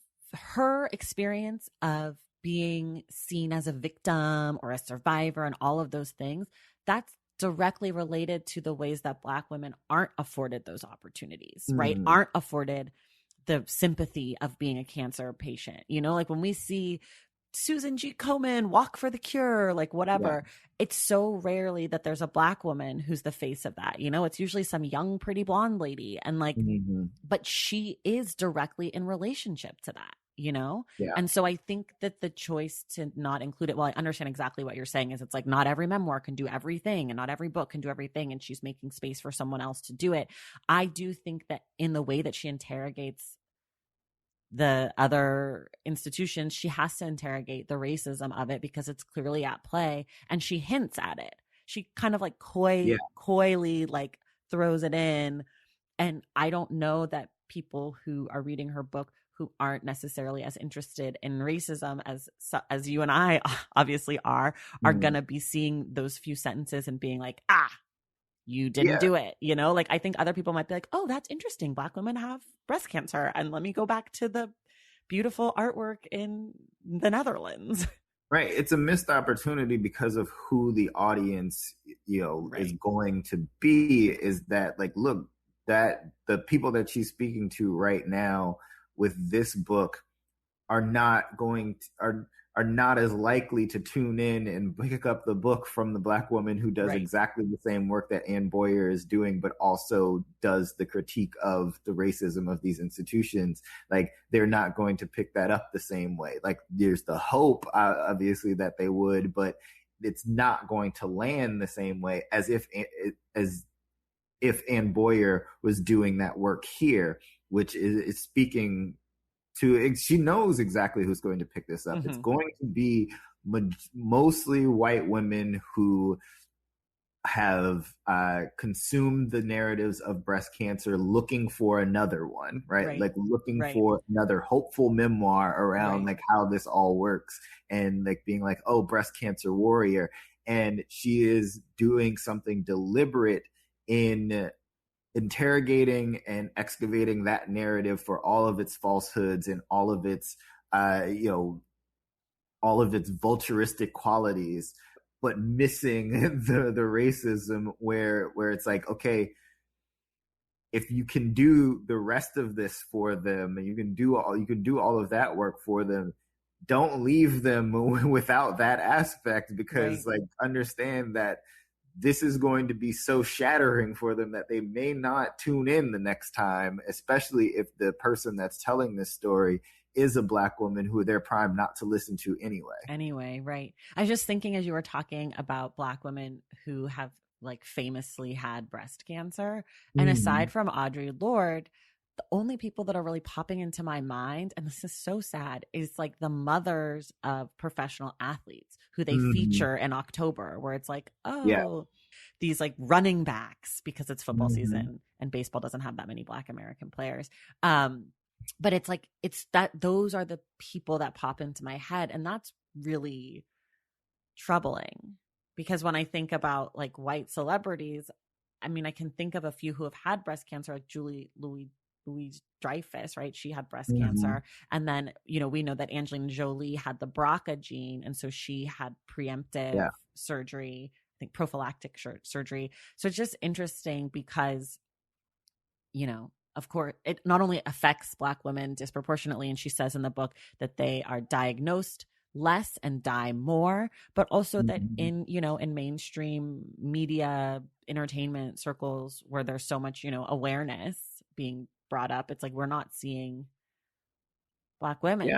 experience of being seen as a victim or a survivor and all of those things, that's directly related to the ways that Black women aren't afforded those opportunities, right? Mm-hmm. Aren't afforded the sympathy of being a cancer patient. You know, like when we see Susan G. Komen walk for the cure, like Yeah. whatever, it's so rarely that there's a Black woman who's the face of that. You know, it's usually some young, pretty blonde lady. And like, Mm-hmm. but she is directly in relationship to that, you know? Yeah. And so I think that the choice to not include it, well, I understand exactly what you're saying, is it's like not every memoir can do everything and not every book can do everything. And she's making space for someone else to do it. I do think that in the way that she interrogates the other institutions, she has to interrogate the racism of it because it's clearly at play, and she hints at it. She kind of like Yeah. coyly like throws it in. And I don't know that people who are reading her book who aren't necessarily as interested in racism as you and I obviously are Mm-hmm. going to be seeing those few sentences and being like, ah, you didn't Yeah. do it. You know, like I think other people might be like, oh, that's interesting. Black women have breast cancer. And let me go back to the beautiful artwork in the Netherlands. Right. It's a missed opportunity because of who the audience, is Right. going to be. Is that, like, look, that the people that she's speaking to right now with this book are not going to, are not as likely to tune in and pick up the book from the Black woman who does Right. exactly the same work that Anne Boyer is doing, but also does the critique of the racism of these institutions. Like, they're not going to pick that up the same way. Like, there's the hope, obviously, that they would, but it's not going to land the same way as if Anne Boyer was doing that work here, which is speaking to, she knows exactly who's going to pick this up. It's going to be mostly white women who have consumed the narratives of breast cancer looking for another one, right? Like looking for another hopeful memoir around like how this all works, and like being like, oh, breast cancer warrior. And she is doing something deliberate in interrogating and excavating that narrative for all of its falsehoods and all of its all of its vulturistic qualities, but missing the racism where it's like, okay, if you can do the rest of this for them and you can do all of that work for them, don't leave them without that aspect, because like, understand that this is going to be so shattering for them that they may not tune in the next time, especially if the person that's telling this story is a Black woman who they're primed not to listen to anyway. Right. I was just thinking, as you were talking about Black women who have like famously had breast cancer, and aside from Audre Lorde, the only people that are really popping into my mind, and this is so sad, is like the mothers of professional athletes who they feature in October, where it's like, these like running backs, because it's football season and baseball doesn't have that many Black American players. But it's like, it's that those are the people that pop into my head. And that's really troubling, because when I think about like white celebrities, I mean, I can think of a few who have had breast cancer, like Louise Dreyfus, right? She had breast cancer. And then, we know that Angelina Jolie had the BRCA gene. And so she had preemptive surgery, I think prophylactic surgery. So it's just interesting because, of course, it not only affects Black women disproportionately, and she says in the book that they are diagnosed less and die more, but also that in mainstream media, entertainment circles where there's so much, awareness being brought up, it's like we're not seeing Black women.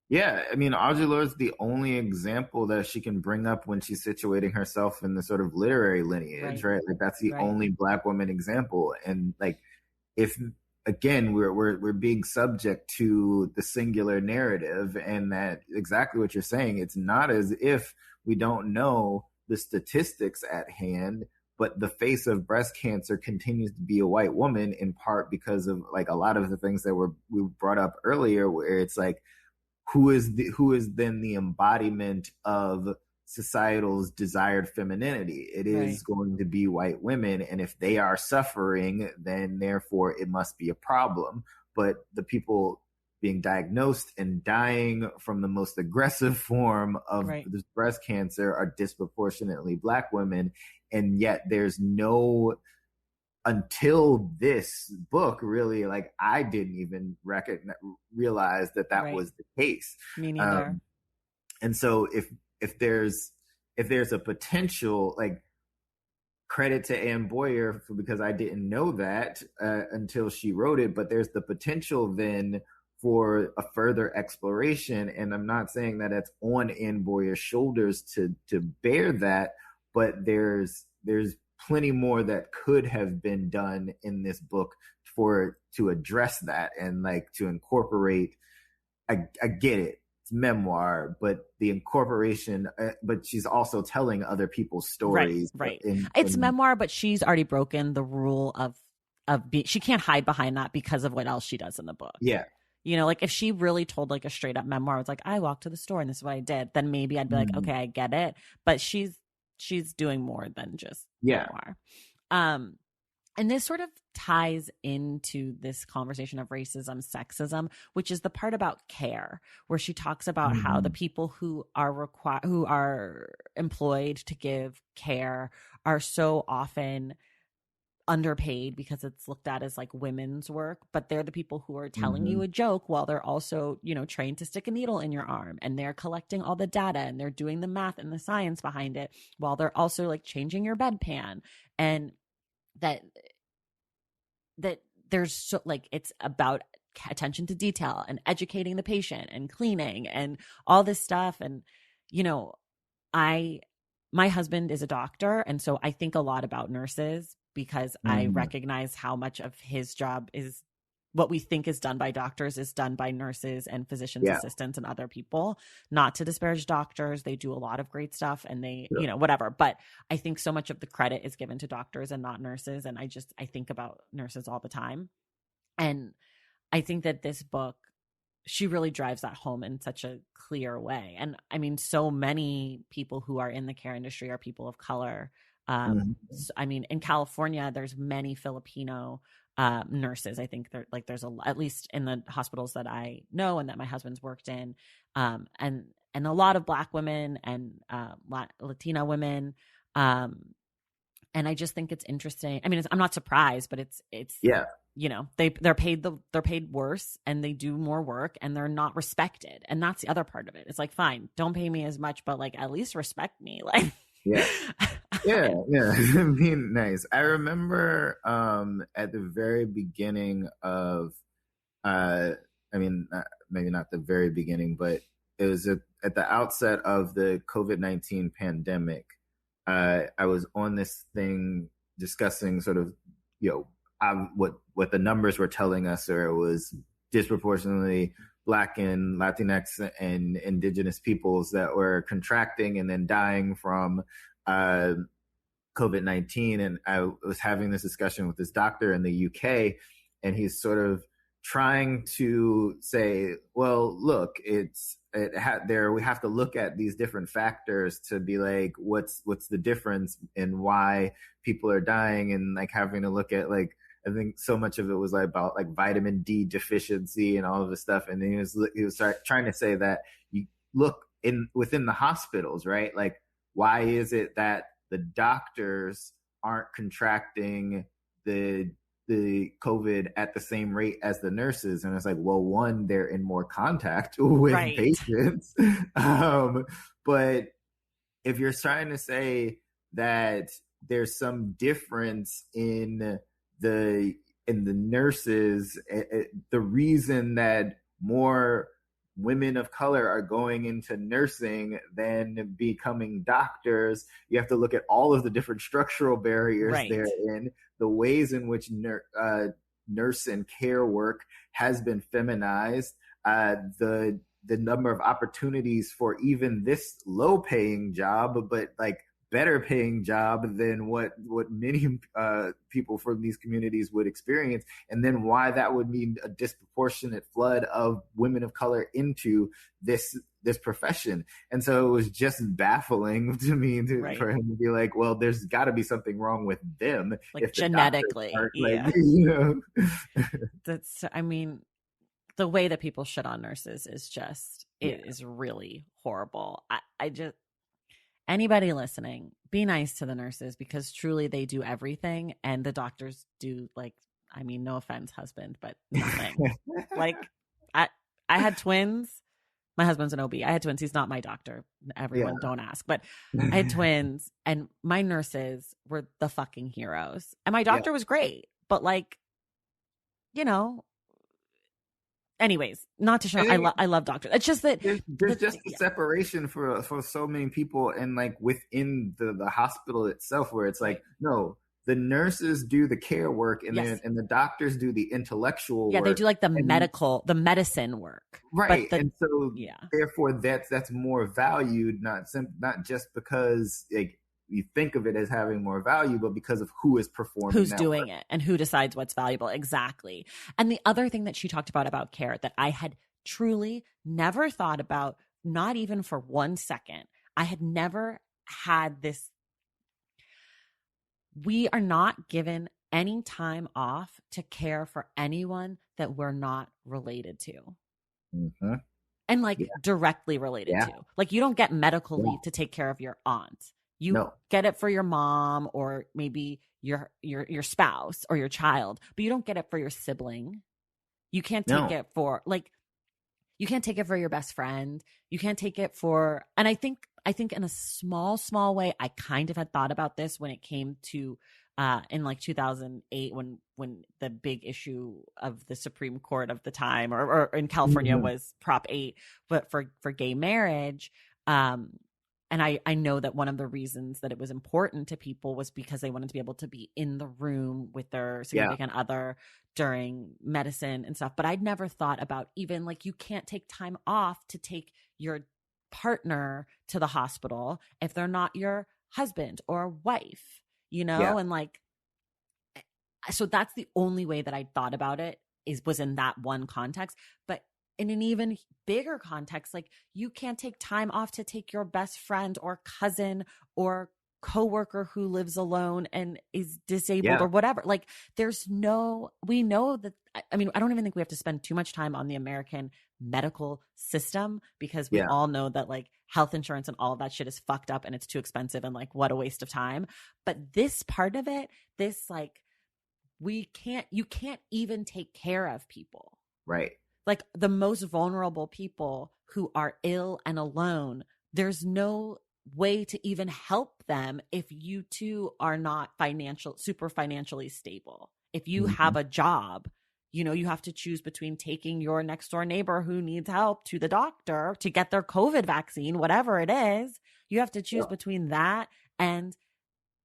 Yeah, I mean, Audre Lorde's the only example that she can bring up when she's situating herself in the sort of literary lineage, right? Like, that's the only Black woman example. And like, if again we're being subject to the singular narrative, and that exactly what you're saying, it's not as if we don't know the statistics at hand, but the face of breast cancer continues to be a white woman, in part because of like a lot of the things that we brought up earlier, where it's like, who is then the embodiment of societal's desired femininity? It is going to be white women, and if they are suffering, then therefore it must be a problem. But the people being diagnosed and dying from the most aggressive form of this breast cancer are disproportionately Black women, and yet there's no, until this book, really, like, I didn't even realize that was the case. Me neither. And so if there's a potential, like, credit to Anne Boyer because I didn't know that until she wrote it, but there's the potential then for a further exploration. And I'm not saying that it's on Anne Boyer's shoulders to bear that, but there's plenty more that could have been done in this book to address that, and like to incorporate. I get it, it's memoir, but the incorporation, but she's also telling other people's stories. It's memoir, but she's already broken the rule of she can't hide behind that because of what else she does in the book. Like if she really told like a straight up memoir, it's like, I walked to the store and this is what I did, then maybe I'd be like, okay, I get it. But she's doing more than just memoir. And this sort of ties into this conversation of racism, sexism, which is the part about care, where she talks about how the people who are employed to give care are so often underpaid because it's looked at as like women's work, but they're the people who are telling Mm-hmm. you a joke while they're also, trained to stick a needle in your arm, and they're collecting all the data and they're doing the math and the science behind it while they're also like changing your bedpan. And that there's so like, it's about attention to detail and educating the patient and cleaning and all this stuff. And, you know, I, my husband is a doctor. And so I think a lot about nurses because I Mm-hmm. recognize how much of his job is what we think is done by doctors is done by nurses and physicians Yeah. assistants and other people. Not to disparage doctors, they do a lot of great stuff, and they, Sure. whatever, but I think so much of the credit is given to doctors and not nurses, and I think about nurses all the time. And I think that this book, she really drives that home in such a clear way. And I mean, so many people who are in the care industry are people of color. Mm-hmm. I mean, in California, there's many Filipino nurses. I think there's at least in the hospitals that I know and that my husband's worked in, and a lot of Black women and Latina women. And I just think it's interesting. I mean, I'm not surprised, but it's Yeah. they're paid worse and they do more work and they're not respected. And that's the other part of it. It's like, fine, don't pay me as much, but like at least respect me. Like, Yeah. Yeah. Yeah. Being nice. I remember at the very beginning of I mean, maybe not the very beginning, but it was at the outset of the COVID-19 pandemic. I was on this thing discussing sort of, what the numbers were telling us, or it was disproportionately Black and Latinx and indigenous peoples that were contracting and then dying from uh, COVID-19. And I was having this discussion with this doctor in the UK, and he's sort of trying to say, well, look, we have to look at these different factors to be like, what's the difference in why people are dying, and like having to look at like, I think so much of it was like about like vitamin D deficiency and all of this stuff. And then he was trying to say that you look within the hospitals, right? Like, why is it that the doctors aren't contracting the COVID at the same rate as the nurses? And it's like, well, one, they're in more contact with right. patients. But if you're trying to say that there's some difference in the nurses, the reason that more women of color are going into nursing than becoming doctors, you have to look at all of the different structural barriers right. therein, the ways in which nurse and care work has been feminized, the number of opportunities for even this low paying job, but like better paying job than what many people from these communities would experience, and then why that would mean a disproportionate flood of women of color into this profession. And so it was just baffling to me for him to be like, well, there's got to be something wrong with them, like if genetically. Like, That's, I mean, the way that people shit on nurses is just, it is really horrible. I just, anybody listening, be nice to the nurses, because truly they do everything, and the doctors do, like, I mean, no offense, husband, but nothing. Like, I had twins. My husband's an OB. I had twins. He's not my doctor. Everyone, don't ask. But I had twins, and my nurses were the fucking heroes. And my doctor was great. But like, anyways, not to show, I love doctors. It's just that there's just a separation for so many people, and like within the hospital itself, where it's like, no, the nurses do the care work, and and the doctors do the intellectual work. Yeah, they do like the medicine work, right? And so therefore that's more valued, not just because like you think of it as having more value, but because of who is performing, who's doing it, and who decides what's valuable. Exactly. And the other thing that she talked about care that I had truly never thought about, not even for 1 second. I had never had this. We are not given any time off to care for anyone that we're not related to. Mm-hmm. And like directly related to. Like, you don't get medical leave to take care of your aunt. You No. get it for your mom or maybe your spouse or your child, but you don't get it for your sibling. You can't take No. it for like you can't take it for your best friend. You can't take it for, and I think in a small way, I kind of had thought about this when it came to in like 2008 when the big issue of the Supreme Court of the time or in California Mhm. was Prop 8, but for gay marriage. Um, and I know that one of the reasons that it was important to people was because they wanted to be able to be in the room with their Yeah. significant other during medicine and stuff. But I'd never thought about even like you can't take time off to take your partner to the hospital if they're not your husband or wife, you Yeah. know? And like, so that's the only way that I thought about it was in that one context. But in an even bigger context, like you can't take time off to take your best friend or cousin or coworker who lives alone and is disabled Yeah. or whatever. Like we know that, I mean, I don't even think we have to spend too much time on the American medical system because we Yeah. all know that like health insurance and all of that shit is fucked up and it's too expensive and like what a waste of time. But this part of it, this like, you can't even take care of people, Right. like the most vulnerable people who are ill and alone. There's no way to even help them if you too are not super financially stable. If you Mhm. have a job, you have to choose between taking your next door neighbor who needs help to the doctor to get their COVID vaccine, whatever it is. You have to choose Yeah. between that and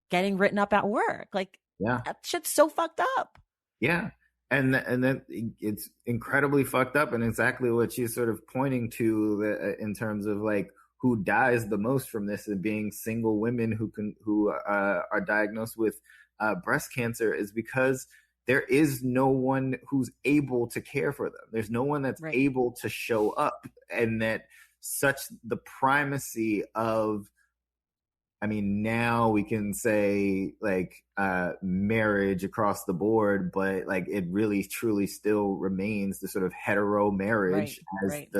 getting written up at work. Like Yeah. that shit's so fucked up. Yeah. And then it's incredibly fucked up, and exactly what she's sort of pointing to in terms of like who dies the most from this and being single women who are diagnosed with breast cancer is because there is no one who's able to care for them. There's no one that's Right. able to show up, and that such the primacy of, I mean, now we can say like marriage across the board, but like it really truly still remains the sort of hetero marriage Right. as Right.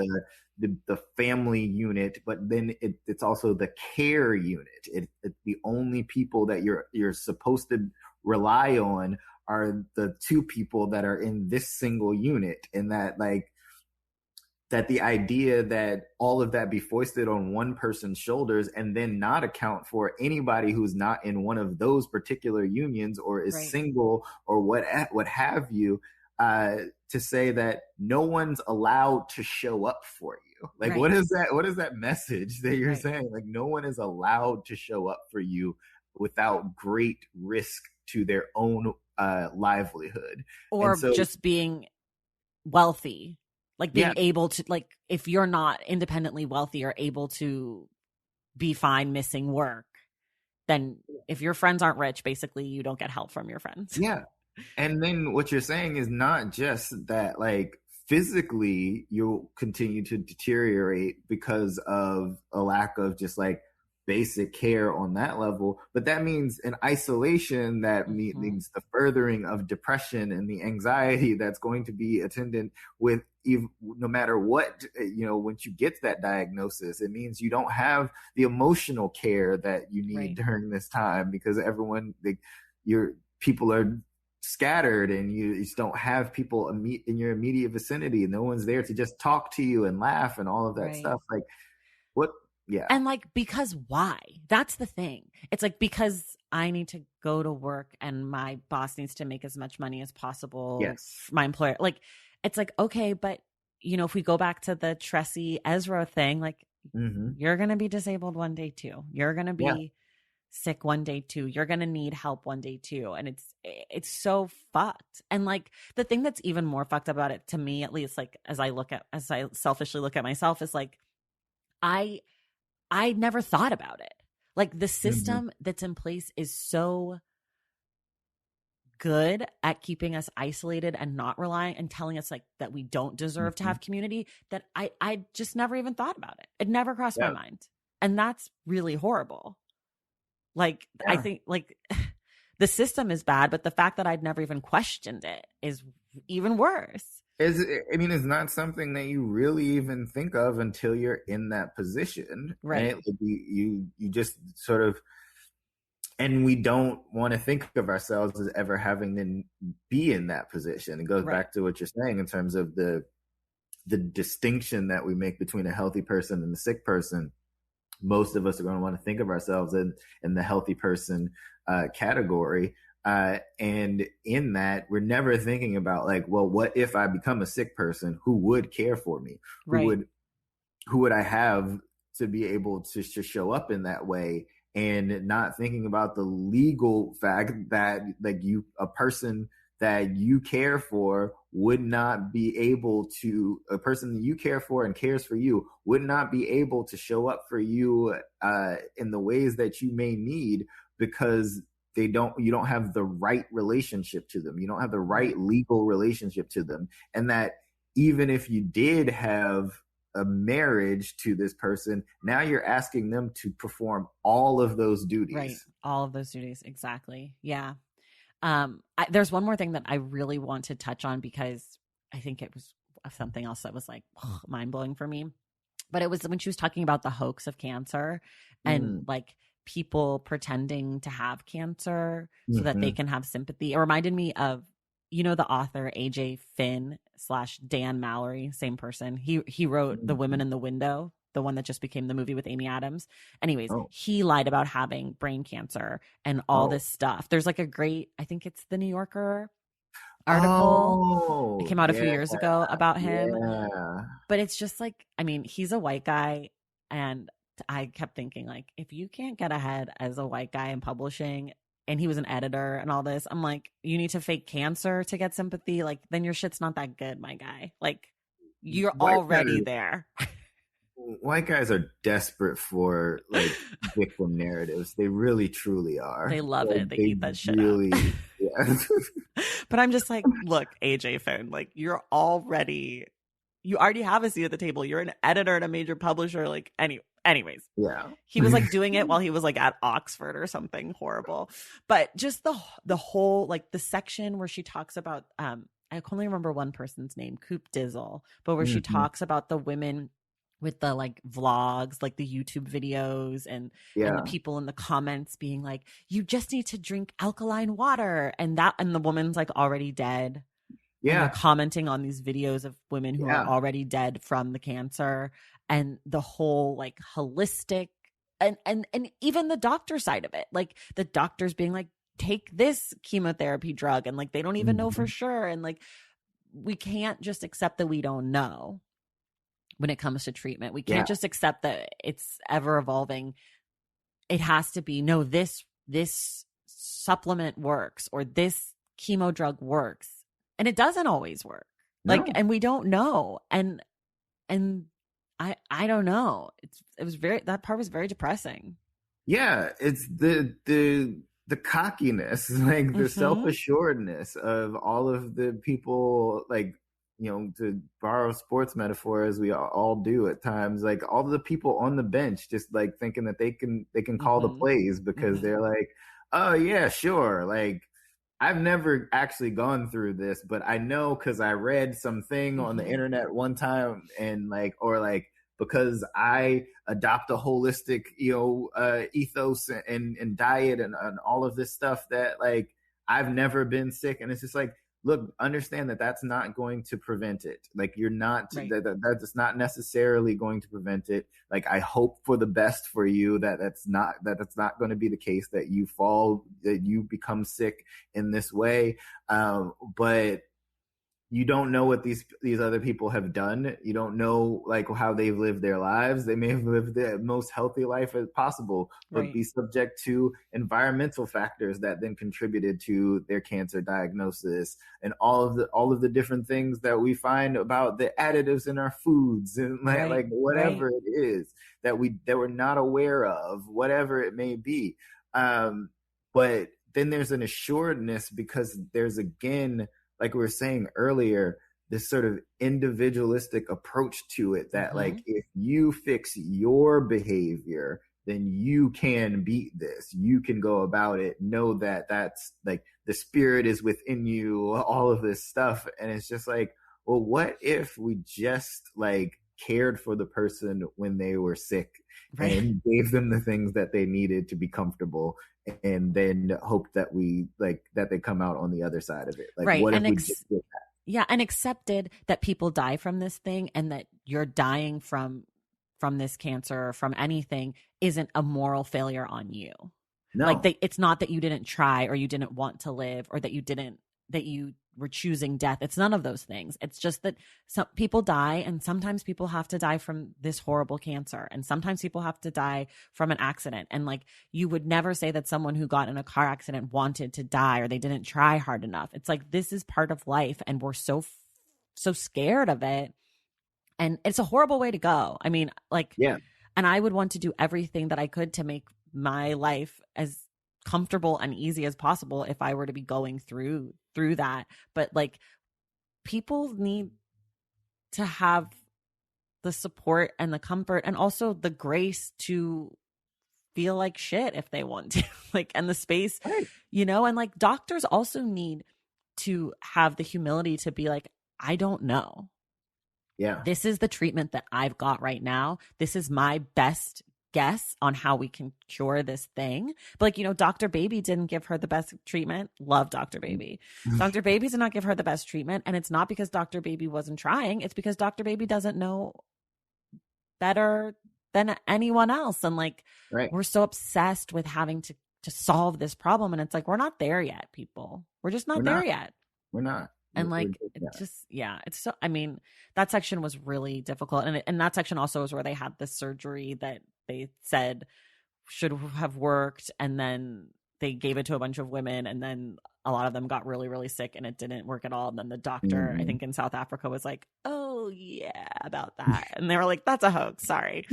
the family unit, but then it's also the care unit. It's the only people that you're supposed to rely on are the two people that are in this single unit, and that like that the idea that all of that be foisted on one person's shoulders and then not account for anybody who's not in one of those particular unions or is Right. single or what have you, to say that no one's allowed to show up for you. Like, Right. what is that message that you're Right. saying? Like, no one is allowed to show up for you without great risk to their own livelihood. And Or so, just being wealthy, like yeah, being able to, like, if you're not independently wealthy or able to be fine missing work, then if your friends aren't rich, basically you don't get help from your friends. yeah. And then what you're saying is not just that, like, physically you'll continue to deteriorate because of a lack of just like basic care on that level, but that means an isolation that Mm-hmm. means the furthering of depression and the anxiety that's going to be attendant with even, no matter what, once you get that diagnosis, it means you don't have the emotional care that you need Right. during this time because everyone, like, your people are scattered and you just don't have people in your immediate vicinity. No one's there to just talk to you and laugh and all of that Right. stuff. Like, what? Yeah. And like, because why? That's the thing. It's like, because I need to go to work and my boss needs to make as much money as possible. Yes. My employer, like, it's like, okay, but if we go back to the Tressie Ezra thing, like, Mm-hmm. you're going to be disabled one day too. You're going to Yeah. be sick one day too. You're going to need help one day too. And it's so fucked. And like the thing that's even more fucked about it, to me at least, like as I selfishly look at myself, is like I never thought about it. Like the Mm-hmm. system that's in place is so good at keeping us isolated and not relying and telling us like that we don't deserve to Mm-hmm. have community, that I just never even thought about it. It never crossed my Yeah. mind. And that's really horrible. Like I Yeah. think like the system is bad, but the fact that I'd never even questioned it is even worse. I mean, it's not something that you really even think of until you're in that position, Right. right? Like you just sort of and we don't want to think of ourselves as ever having to be in that position. It goes Right. back to what you're saying in terms of the distinction that we make between a healthy person and a sick person. Most of us are going to want to think of ourselves in the healthy person category. And in that, we're never thinking about like, well, what if I become a sick person? Who would care for me? Who Right. would who would I have to be able to show up in that way? And not thinking about the legal fact that like a person that you care for would not be able to, a person that you care for and cares for you would not be able to show up for you in the ways that you may need, because you don't have the right relationship to them, you don't have the Right. right legal relationship to them. And that even if you did have a marriage to this person, now you're asking them to perform all of those Right. duties. All of those duties. Exactly. Yeah. There's one more thing that I really want to touch on because I think it was something else that was like mind blowing for me. But it was when she was talking about the hoax of cancer and Mm. like people pretending to have cancer so that they Mm-hmm. can have sympathy. It reminded me of, the author AJ Finn / Dan Mallory, same person. He wrote The Women Mm-hmm. in the Window, the one that just became the movie with Amy Adams. Anyways, Oh, he lied about having brain cancer and all oh, this stuff. There's like a great, I think it's the New Yorker article. It oh, came out a few yeah, years ago about him, yeah. but it's just like, I mean, he's a white guy, and I kept thinking like, if you can't get ahead as a white guy in publishing, and he was an editor and all this, I'm like, you need to fake cancer to get sympathy, like then your shit's not that good, my guy. Like you're White already guys, there. white guys are desperate for like victim narratives. They really, truly They are. love Like it. They they eat that shit up. really, yeah. But I'm just like, look, AJ Finn, like you already have a seat at the table. You're an editor at a major publisher. Like anyways, Yeah. he was like doing it while he was like at Oxford or something horrible. But just the whole like the section where she talks about I can only remember one person's name, Coop Dizzle, but where she Mm-hmm. talks about the women with the like vlogs, like the YouTube videos, and the Yeah. people in the comments being like, you just need to drink alkaline water, and the woman's like already dead, and they're Yeah. commenting on these videos of women who are Yeah. already dead from the cancer, and the whole like holistic, and even the doctor side of it, like the doctors being like, take this chemotherapy drug, and like they don't even know for Mm-hmm. sure, and like we can't just accept that we don't know when it comes to treatment. We Yeah. can't just accept that it's ever evolving. It has to be, no, this supplement works, or this chemo drug works, and it doesn't always work, like, No. and we don't know, and I don't know, it was very, that part was very depressing. Yeah, it's the cockiness, like the Mm-hmm. self-assuredness of all of the people, like, to borrow sports metaphor as we all do at times, like all of the people on the bench just like thinking that they can call the Mm-hmm. plays because Mm-hmm. they're like, oh yeah, sure, like I've never actually gone through this, but I know because I read something on the Mm-hmm. internet one time, and like, or like because I adopt a holistic, ethos and diet and all of this stuff, that like I've never been sick, and it's just like, look, understand that that's not going to prevent it. Like you're not Right. that's not necessarily going to prevent it. Like I hope for the best for you, that's not going to be the case, that you become sick in this way. But you don't know what these other people have done. You don't know like how they've lived their lives. They may have lived the most healthy life as possible, but Right. be subject to environmental factors that then contributed to their cancer diagnosis, and all of the different things that we find about the additives in our foods, and Right. like Right. whatever it is that we're not aware of, whatever it may be. But then there's an assuredness, because there's, again, like we were saying earlier, this sort of individualistic approach to it, that Mm-hmm. like if you fix your behavior, then you can beat this, you can go about it, know that that's like the spirit is within you, all of this stuff. And it's just like, well, what if we just like cared for the person when they were sick Right. and gave them the things that they needed to be comfortable, and then hope that we like that they come out on the other side of it. Like, Right. what if And we just did that? yeah, and accepted that people die from this thing, and that you're dying from this cancer or from anything isn't a moral failure on you. Like, No. it's not that you didn't try or you didn't want to live or that you were choosing death. It's none of those things. It's just that some people die, and sometimes people have to die from this horrible cancer, and sometimes people have to die from an accident. And like, you would never say that someone who got in a car accident wanted to die or they didn't try hard enough. It's like, this is part of life, and we're so scared of it. And it's a horrible way to go. I mean, like, Yeah. and I would want to do everything that I could to make my life as comfortable and easy as possible if I were to be going through that. But like, people need to have the support and the comfort and also the grace to feel like shit if they want to, like, and the space, Right. you know, and like, doctors also need to have the humility to be like, I don't know. Yeah. This is the treatment that I've got right now. This is my best guess on how we can cure this thing. But like, you know, Dr. Baby didn't give her the best treatment. Love Dr. Baby. Dr. Baby did not give her the best treatment. And it's not because Dr. Baby wasn't trying. It's because Dr. Baby doesn't know better than anyone else. And like, Right. we're so obsessed with having to solve this problem. And it's like, we're not there yet, people. We're just not there yet. We're not. And like, it's just, yeah, it's so, I mean, that section was really difficult. And that section also was where they had this surgery that they said should have worked. And then they gave it to a bunch of women. And then a lot of them got really, really sick and it didn't work at all. And then the doctor, I think in South Africa, was like, oh yeah, about that. And they were like, that's a hoax. Sorry.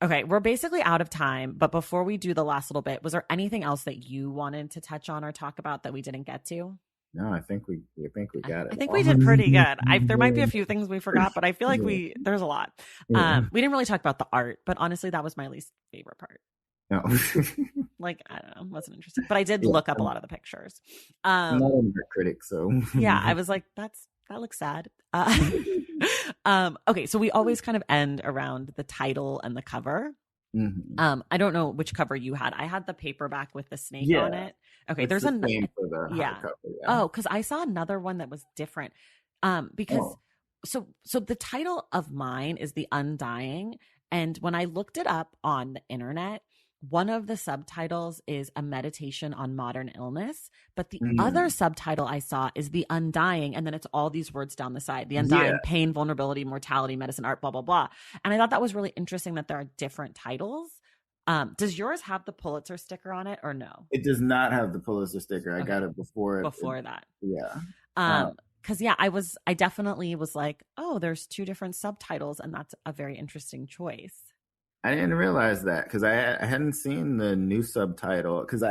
Okay, we're basically out of time. But before we do the last little bit, was there anything else that you wanted to touch on or talk about that we didn't get to? No, I think we got it. I think we did pretty good. There might be a few things we forgot, but I feel like there's a lot. Yeah. We didn't really talk about the art, but honestly, that was my least favorite part. No. Like, I don't know, wasn't interesting. But I did look up a lot of the pictures. I'm not a critic, so yeah, I was like, that looks sad. Okay, so we always kind of end around the title and the cover. Mm-hmm. I don't know which cover you had. I had the paperback with the snake on it. Okay, there's a name for the cover, Oh, because I saw another one that was different. Because so the title of mine is The Undying, and when I looked it up on the internet, one of the subtitles is a meditation on modern illness, but the other subtitle I saw is The Undying, and then it's all these words down the side: the undying, pain, vulnerability, mortality, medicine, art, blah blah blah. And I thought that was really interesting that there are different titles. Does yours have the Pulitzer sticker on it or no? It does not have the Pulitzer sticker. I got it before that. Yeah. Because I definitely was like, oh, there's two different subtitles, and that's a very interesting choice. I didn't realize that because I hadn't seen the new subtitle because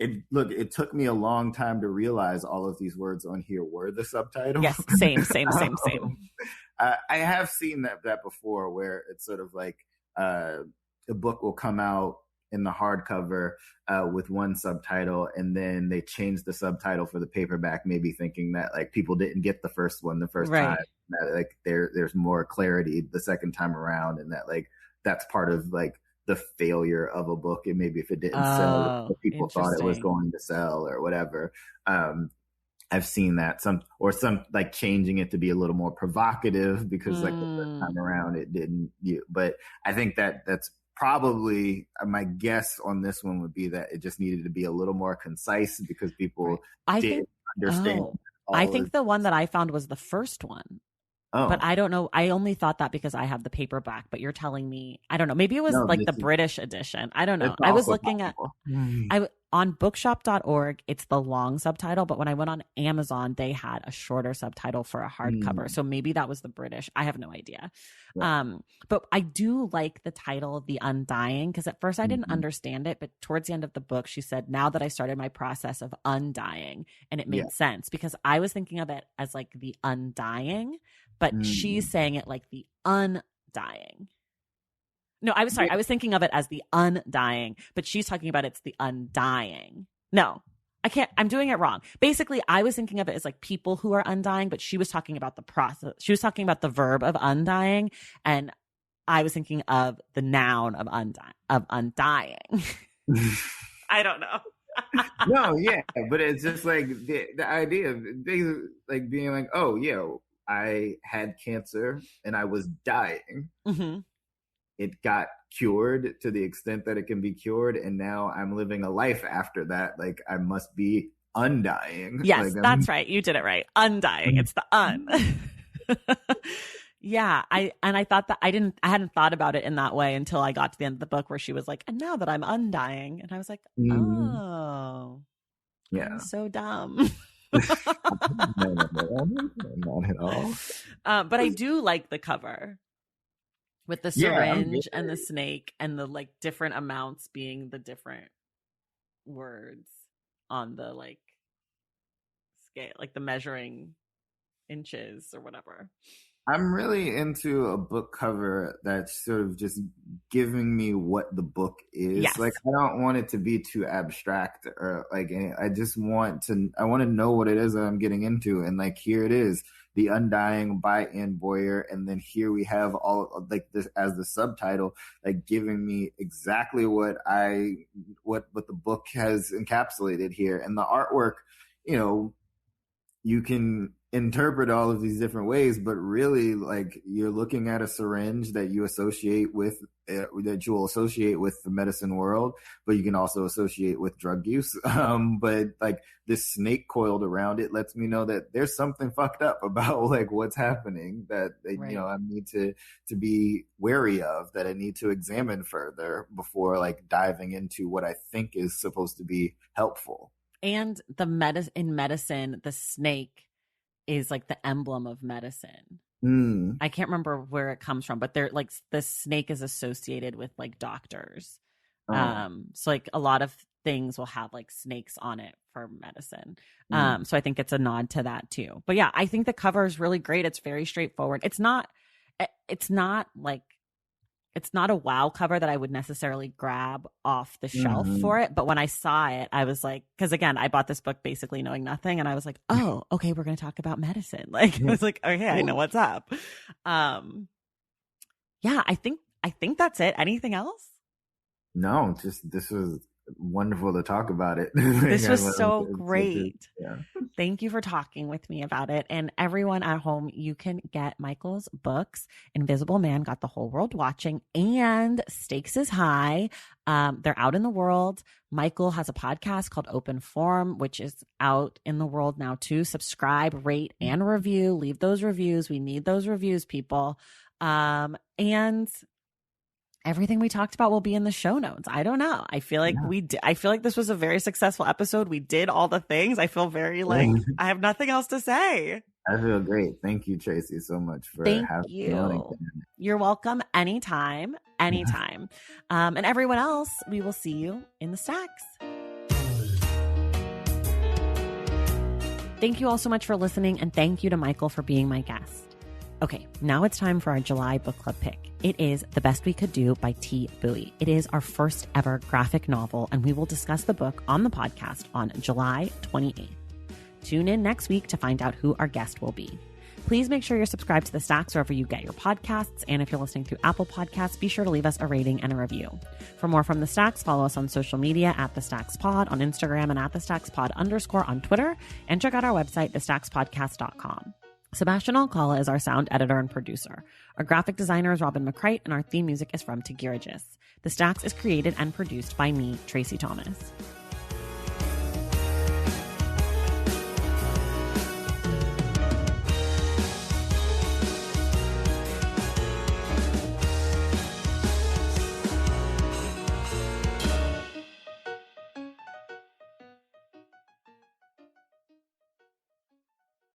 it took me a long time to realize all of these words on here were the subtitle. Yes, same. I have seen that before, where it's sort of like a book will come out in the hardcover with one subtitle, and then they change the subtitle for the paperback, maybe thinking that like people didn't get the first one the first time, that like there's more clarity the second time around, and that like that's part of like the failure of a book, and maybe if it didn't sell what people thought it was going to sell or whatever. I've seen that some like changing it to be a little more provocative because like the first time around it didn't. But I think that's probably my guess on this one would be that it just needed to be a little more concise because people didn't understand. I think the one that I found was the first one. Oh. But I don't know. I only thought that because I have the paperback, but you're telling me, I don't know. Maybe it was the British edition. I don't know. I was looking on bookshop.org. It's the long subtitle, but when I went on Amazon, they had a shorter subtitle for a hardcover. So maybe that was the British. I have no idea. Yeah. But I do like the title, The Undying, because at first I didn't understand it. But towards the end of the book, she said, now that I started my process of undying, and it made sense because I was thinking of it as like the undying. But she's saying it like the undying. No, I was sorry. I was thinking of it as the undying, but she's talking about it's the undying. No, I can't. I'm doing it wrong. Basically, I was thinking of it as like people who are undying, but she was talking about the process. She was talking about the verb of undying, and I was thinking of the noun of undying. I don't know. No, yeah, but it's just like the idea of like being like, oh yeah, I had cancer and I was dying. Mm-hmm. It got cured to the extent that it can be cured, and now I'm living a life after that. Like I must be undying. Yes, Like that's right. You did it right. Undying. It's the un. Yeah, I thought that I hadn't thought about it in that way until I got to the end of the book where she was like, and now that I'm undying, and I was like, oh, yeah, I'm so dumb. Not at all. But I do like the cover with the syringe and the snake and the like different amounts being the different words on the like scale, like the measuring inches or whatever. I'm really into a book cover that's sort of just giving me what the book is. Yes. Like I don't want it to be too abstract or like I just want to know what it is that I'm getting into. And like here it is, The Undying by Anne Boyer, and then here we have all like this as the subtitle, like giving me exactly what the book has encapsulated here. And the artwork, you know, you can interpret all of these different ways, but really like you're looking at a syringe that you associate with that you'll associate with the medicine world, but you can also associate with drug use. But like this snake coiled around it lets me know that there's something fucked up about like what's happening that right. You know, I need to be wary of, that I need to examine further before like diving into what I think is supposed to be helpful. And in medicine, the snake is like the emblem of medicine. I can't remember where it comes from, but they're like the snake is associated with like doctors. So like a lot of things will have like snakes on it for medicine. So I think it's a nod to that too. But yeah, I think the cover is really great. It's very straightforward. It's not a wow cover that I would necessarily grab off the shelf for it. But when I saw it, I was like, because again, I bought this book basically knowing nothing. And I was like, oh, okay, we're going to talk about medicine. Like, I was like, okay, I know what's up. Yeah, I think that's it. Anything else? No, just this was wonderful to talk about it. This was so great. Yeah. Thank you for talking with me about it. And everyone at home, you can get Mychal's books. Invisible Man Got the Whole World Watching and Stakes is High. They're out in the world. Mychal has a podcast called Open Forum, which is out in the world now too. Subscribe, rate, and review. Leave those reviews. We need those reviews, people. And everything we talked about will be in the show notes. I don't know. I feel like I feel like this was a very successful episode. We did all the things. I feel very like I have nothing else to say. I feel great. Thank you, Tracy, so much for having me on. You're welcome. Anytime. And everyone else, we will see you in the stacks. Thank you all so much for listening, and thank you to Mychal for being my guest. Okay, now it's time for our July book club pick. It is The Best We Could Do by T. Bowie. It is our first ever graphic novel, and we will discuss the book on the podcast on July 28th. Tune in next week to find out who our guest will be. Please make sure you're subscribed to The Stacks wherever you get your podcasts, and if you're listening through Apple Podcasts, be sure to leave us a rating and a review. For more from The Stacks, follow us on social media at The Stacks Pod on Instagram and at The Stacks Pod _ on Twitter, and check out our website, thestackspodcast.com. Sebastian Alcala is our sound editor and producer. Our graphic designer is Robin McCrite, and our theme music is from Tagiragis. The Stacks is created and produced by me, Tracy Thomas.